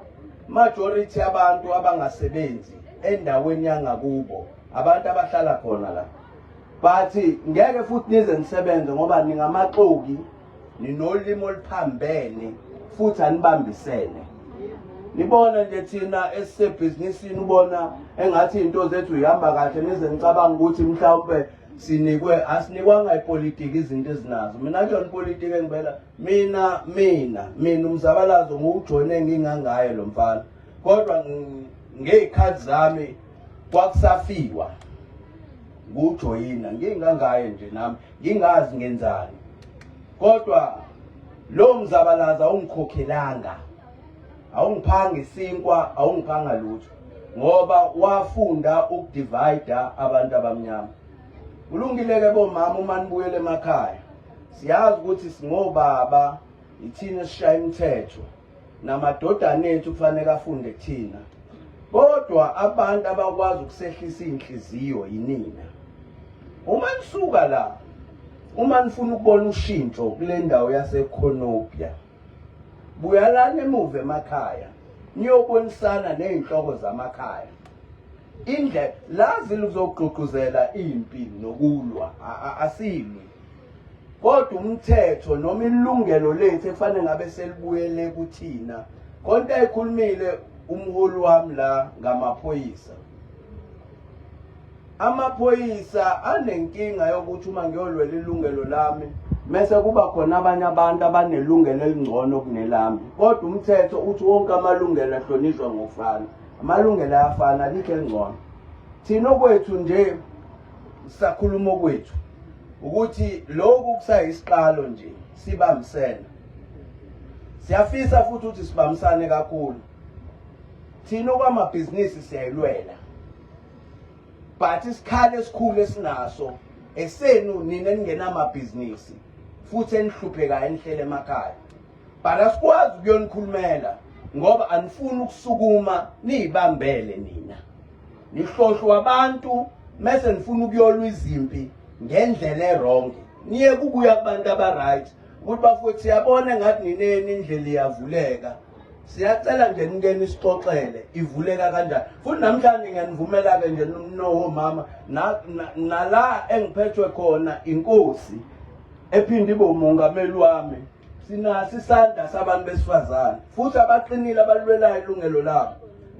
majority abantu abangasebenzi endaweni yangakubo, abantu abahlala khona la. But ngeke futhi nize nisebenze ngoba ningamaxoki, ninolimo oluphambene futhi anibambisene. Nibona nje thina esisebhizinisini ubona engathi into zethu ihamba kahle nize nicabanga ukuthi mhlawumbe sinikwe asinikwanga ipolitiki izinto ezinazo. Mina nje ipolitiki engibela mina umzabalazo ngiwujoyine ngingangaye lo mfana. Kodwa ngezikhathi zami kwakusafiwa ngujoyina ngingangaye nje nami ngingazi ngenzani. Kodwa lo mzabalazo awungikhokhelanga. Awungiphanga isinkwa, awungiphanga lutho ngoba wafunda ukudivide abantu abamnyama. Kulungile-ke bomama uma nibuyele emakhaya. Siyazi ukuthi singobaba ithina esishaya imithetho namadodana ethu kufanele afunde kuthina. Kodwa abantu abakwazi ukusehlisa inhliziyo yinina. Uma nisuka la, uma nifuna ukubona ushintsho kule ndawo yaseKhonopia, buyalani emuva emakhaya niyobonisana nezinhloko zamakhaya. Indle lazi luzogqugquzela impi nokulwa asilwi. Kodwa umthetho noma ilungelo lethu efanele ngabe selibuyele kuthina. Konke ekhulumile umholi wami la ngamaphoyisa. Amaphoyisa anenkinga yokuthi uma ngiyolwela ilungelo lami mase kuba khona abanye abantu abanelungelo elingcono kunelami. Kodwa umthetho uthi wonke amalungelo ahlonishwa ngokufana. Amalungelo ayafana alikho elingcono. Thina kwethu nje sakhuluma kwethu ukuthi lokhu kusayisiqalo nje sibambisene. Siyafisa futhi ukuthi sibambisane kakhulu. Thina kwamabhizinisi siyayilwela. But isikhalo esikhulu esinaso esenu nina ningenamabhizinisi futhi enihluphekayo enihlele emakhaya. But asikwazi ukuyonikhulumela ngoba anifuni ukusukuma nizibambele nina. Nihlohlwa abantu mase nifuna ukuyolwa izimpi ngendlela errong. Niye kubuya kubantu abaright ukuthi bafowethu siyabona ngathi nineni indlela iyavuleka. Siyacela nje ningene isixoxele ivuleka kanjani. Futhi namhlanje ngiyanivumela ke nje nomama nala engiphethwe khona inkosi ephinde ibe umongameli wami. Sinaso isandla sabantu besifazane futhi abaqinile abalwelayo ilungelo labo.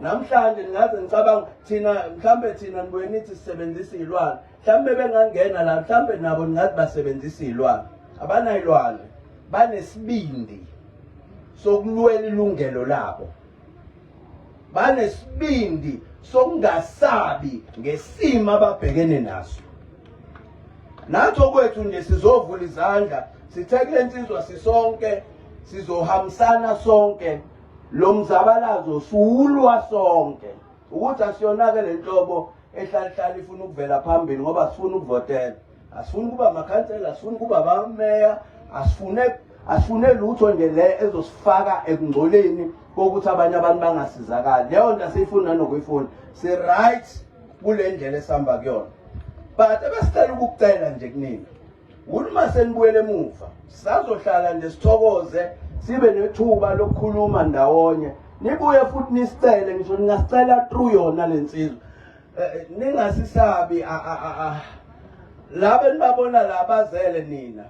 Namhlanje ngaze ngicabanga thina mhlambe thina nibuye nithi sisebenzisa izilwane. Mhlambe bengangena la mhlambe nabo ngathi basebenzisa izilwane. Abanayilwane. banesibindi sokulwela ilungelo labo, banesibindi sokungasabi ngesimo ababhekene naso. Nathi okwethu nje sizovula izandla sithe kule nsizwa sisonke sizohambisana sonke lo mzabalazo suulwa sonke ukuthi asiyonake le nhlobo ehlala ifuna ukuvela phambili ngoba sifuna ukuvotela, asifuni kuba amakhansela, asifuni kuba abameya, asifune lutho nje le ezosifaka ekungcoleni kokuthi abanye abantu bangasizakali. Leyo nto asifuna nokuyifuna, si right kule ndlela esihamba kuyona. But ebesicela ukukucela nje kunini ukuthi uma senibuyele emuva sisazohlala nje sithokoze sibe nethuba lokukhuluma ndawonye, nibuye futhi nisicele, ngisho ningasicela through yona le nsizwa. Ningasisabi laba enibabona la bazele nina,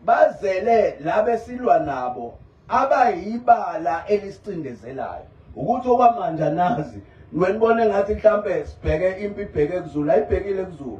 bazele laba silwa nabo abayibala elisicindezelayo ukuthi okwamanje nazi niwenibone ngathi mhlambe sibheke impi ibheke kuZulu, ayibhekile kuZulu,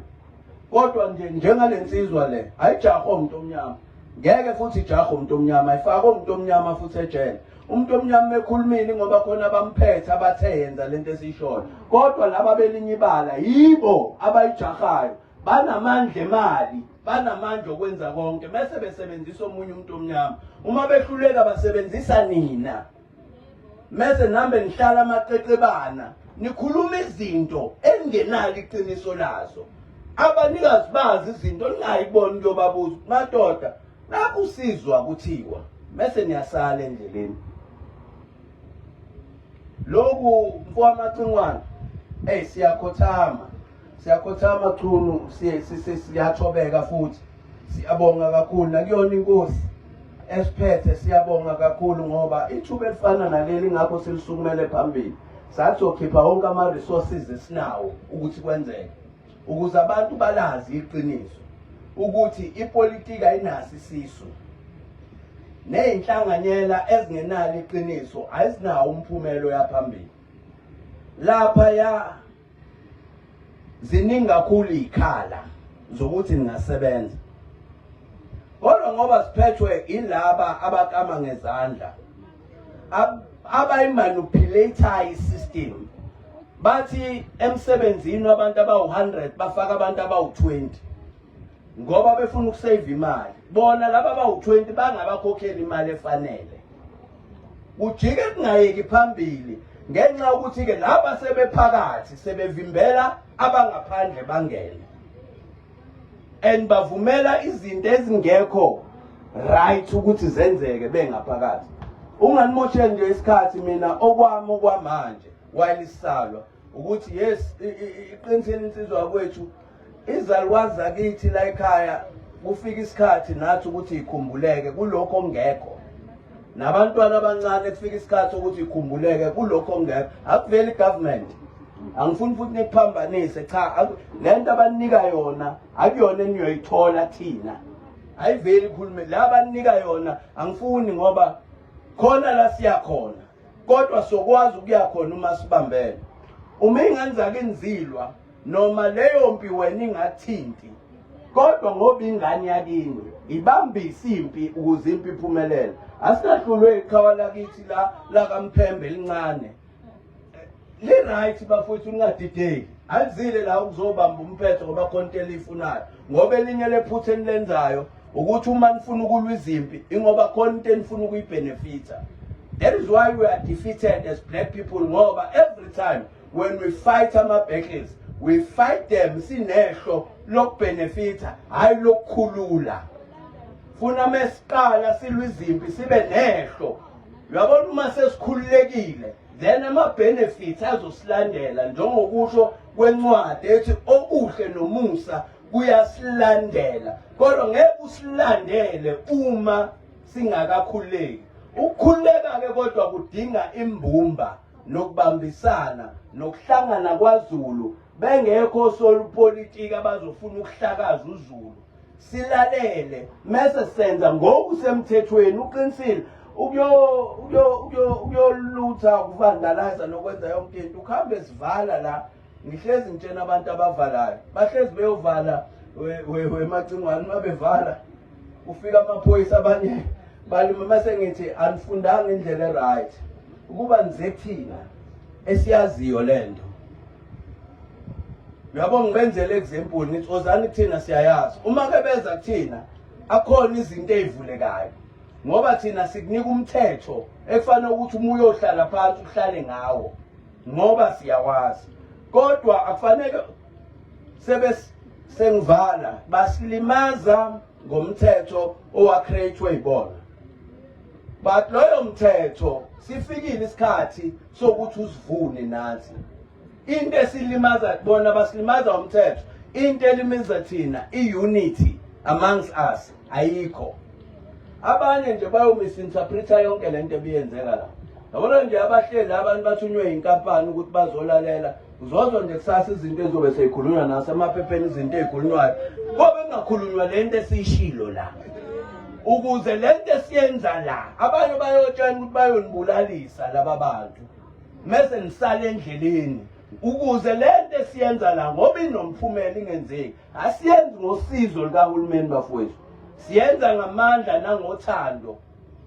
kodwa nje njengale nsizwa le ayijaho umuntu omnyama, ngeke futhi ijaho umuntu omnyama, ayifake umuntu omnyama futhi ejele. Umuntu omnyama ekhulumile ngoba khona abamphethe abathe yenza lento esishoyo, kodwa laba belinye ibala yibo abayijahayo, banamandla emali, banamandla okwenza konke bese besebenzisa omunye umuntu omnyama. Uma behluleka basebenzisa nina, mase nambe nihlala amaqeqebana nikhuluma izinto engenalo iqiniso lazo. Abanikazi bazi izinto ningayiboni kuyobabuza madoda nakusizwa kuthiwa mase niyasala endleleni. Loku mfowamacingwana siyakhothama Chunu, siyathobeka futhi siyabonga kakhulu nakuyona inkosi esiphethe, siyabonga kakhulu ngoba ithuba elifana naleli ngakho silisukumele phambili sathi sokhipha wonke ama resources esinawo ukuthi kwenzeke, ukuze abantu balazi iqiniso ukuthi ipolitika ayinasi isisu, nezinhlanganyela ezingenalo iqiniso ayizinawo umphumelo yaphambili. Lapha ya ziningi kakhulu ikhala zokuthi ningasebenza, kodwa ngoba siphethwe ilaba abakama ngezandla abayimanipulate isystem, bathi emsebenzini abantu abawu100 bafaka abantu abawu20 ngoba befuna ukusave imali. Bona laba abawu20 bangabakhokhela imali efanele, kujike kungayeki phambili ngenxa ukuthi ke laba sebephakathi sebevimbela abangaphandle bangene and bavumela izinto ezingekho right ukuthi zenzeke bengaphakathi. Unganimosheni nje isikhathi mina okwamanje wayelisalwa ukuthi yes iqiniseni insizwa kwethu izalwazi zakithi la ekhaya kufika isikhathi nathi ukuthi ikhumbuleke kulokho ongekho, nabantwana abancane kufika isikhathi ukuthi ikhumbuleke kulokho ongekho. Akuveli government, angifuni futhi nikuphambanise, cha lento abanika yona akuyona eniyoyithola thina, ayiveli ikhulume la abanika yona angifuni ngoba khona la siyakhona, kodwa sokwazi ukuya khona uma sibambene. Uma ingenzeka inzilwa noma leyo mpi wena ingathinti, kodwa ngoba ingane yakini ibambise impi ukuze impi iphumelele. Asinahlulwe iqhawa lakithi la kaMphembe elincane li right bafowethu, ningadideki alizile la ukuzobamba umphetho ngoba konke elifunayo, ngoba elinye lephutha enilenzayo ukuthi uma nifuna ukulwa izimpi ingoba konke nifuna ukuyibenefita. That is why we are defeated as black people, ngoba every time when we fight ama battles we fight them sinehlo lokubenefita hayi lokukhulula. Funa mesiqala silwa izimpi sibe nehlo, uyabona uma sesikhululekile then ama benefits azosilandela njengokusho kwencwadi ethi okuhle nomusa kuyasilandela, kodwa ngeke usilandele uma singakakhululeki. Ukukhululeka ke kodwa kudinga imbumba nokubambisana nokuhlangana kwaZulu, bengekho solupolitika abazofuna ukuhlakaza uZulu. Silalele mase senza ngokusemthethweni uqinisile ukuyolutha ukuvandaliza nokwenza yonke into. Ukhambe sivala la, ngihlezi ngitshena abantu abavalayo bahlezi beyovala wemacingwane, mabevala ufika amaphoyisa abanye balima mase ngithi anifundanga indlela right ukuba nize kuthina esiyaziyo lento. Uyabo ngibenzele example nithi ozani kuthina siyayazi. Uma ke beza kuthina akhona izinto ezivulekayo. Ngoba thina sikunika umthetho ekufanele ukuthi uma uyohlala phansi uhlale ngawo. Ngoba siyawazi. Kodwa akufanele sengivala basilimaza ngomthetho owacreatwe ibona. But loyo mthetho sifikile isikhathi sokuthi usivune nathi. Into esilimaza bona basilimaza umthetho, into elimiza thina iunity amongst us ayikho. Abanye nje bayomisinterpreta yonke lento ebiyenzeka la. Yabona nje abahleli abantu bathunywe inkampani ukuthi bazolalela. Uzozwa nje kusasa izinto ezobe seyikhulunywa nasemaphepheni izinto ezikhulunywayo. Ngoba engakhulunywa lento esishilo la. Ukuze lento esiyenza la, abanye bayotshela ukuthi bayonibulalisa laba bantu. Mase nisale endleleni. Ukuze lento esiyenza la ngoba inomphumela ingenzeki. Asiyenzi ngosizo likahulumeni bafowethu. Siyenza ngamandla nangothando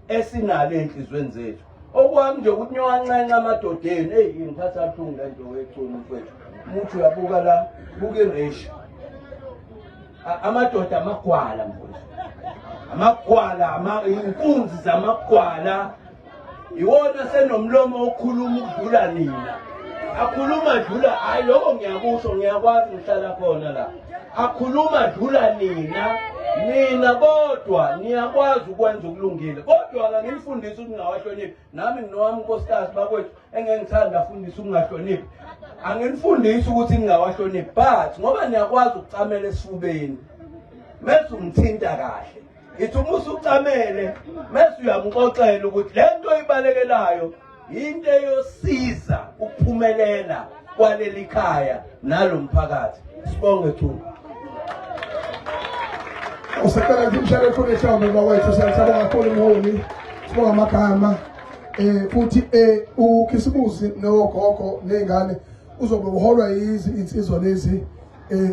esinalo enhlizweni zethu. Okwami nje ukuthi nyowancenca amadodeni ngiphatha kabuhlungu lento wecuna mfowethu. Umuntu uyabuka la buke iratio. Amadoda amagwala mfowethu. Amagwala inkunzi zamagwala iwona senomlomo okhuluma ukudlula nina. Akhuluma dlula hayi lokho ngiyakusho ngiyakwazi ngihlala khona la. Akhuluma dlula nina kodwa niyakwazi ukwenza okulungile. Kodwa akangifundisi ukuthi ngingawahloniphi. Nami nginowami unkosikazi bakwethu engengithanda afundisa ukungahloniphi. Angifundisi ukuthi ngingawahloniphi but ngoba niyakwazi ukucamela esifubeni. Mase umthinta kahle. Ithi uma usucamele mase uyamxoxela ukuthi lento ibalekelayo into eyosiza ukuphumelela kwaleli khaya nalomphakathi. Sibonge Thuba. Usekela ngimshare khona ehlombe bakwethu siyasaba kakhulu ngoni. Sibonga amagama futhi ukhisibuzi nogogo nezingane uzobe uholwa insizwa lezi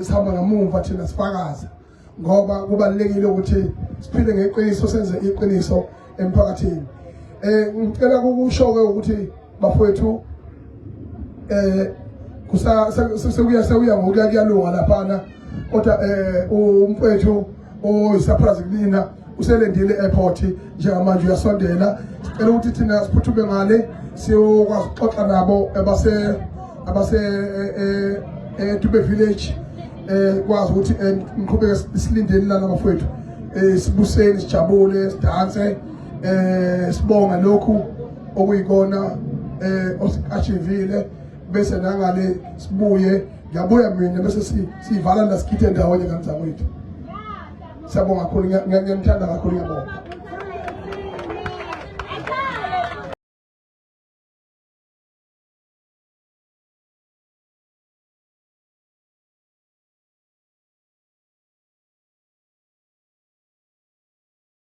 sihamba ngamuva thina sifakaza. Ngoba kubalekile ukuthi siphile ngeqiniso senze iqiniso emphakathini. Ngicela ukusho-ke ukuthi bafowethu sekuya ngokuya kuyalunga laphana kodwa umfowethu oyisurprise kulina uselendile e-airport njengamanje uyasondela. Sicela ukuthi thina siphuthume ngale siyokwazi ukuxoxa nabo abase Dube Village kwazi ukuthi ngiqhubeke silindeni lana bafowethu sibuseni sijabule sidanse sibonga lokhu okuyikona osikachivile bese nangale sibuye ngiyabuya mina bese sivala la sikhithe ndawonye kanzamwethu. Siyabonga kakhulu ngiyamthanda kakhulu ngiyabonga.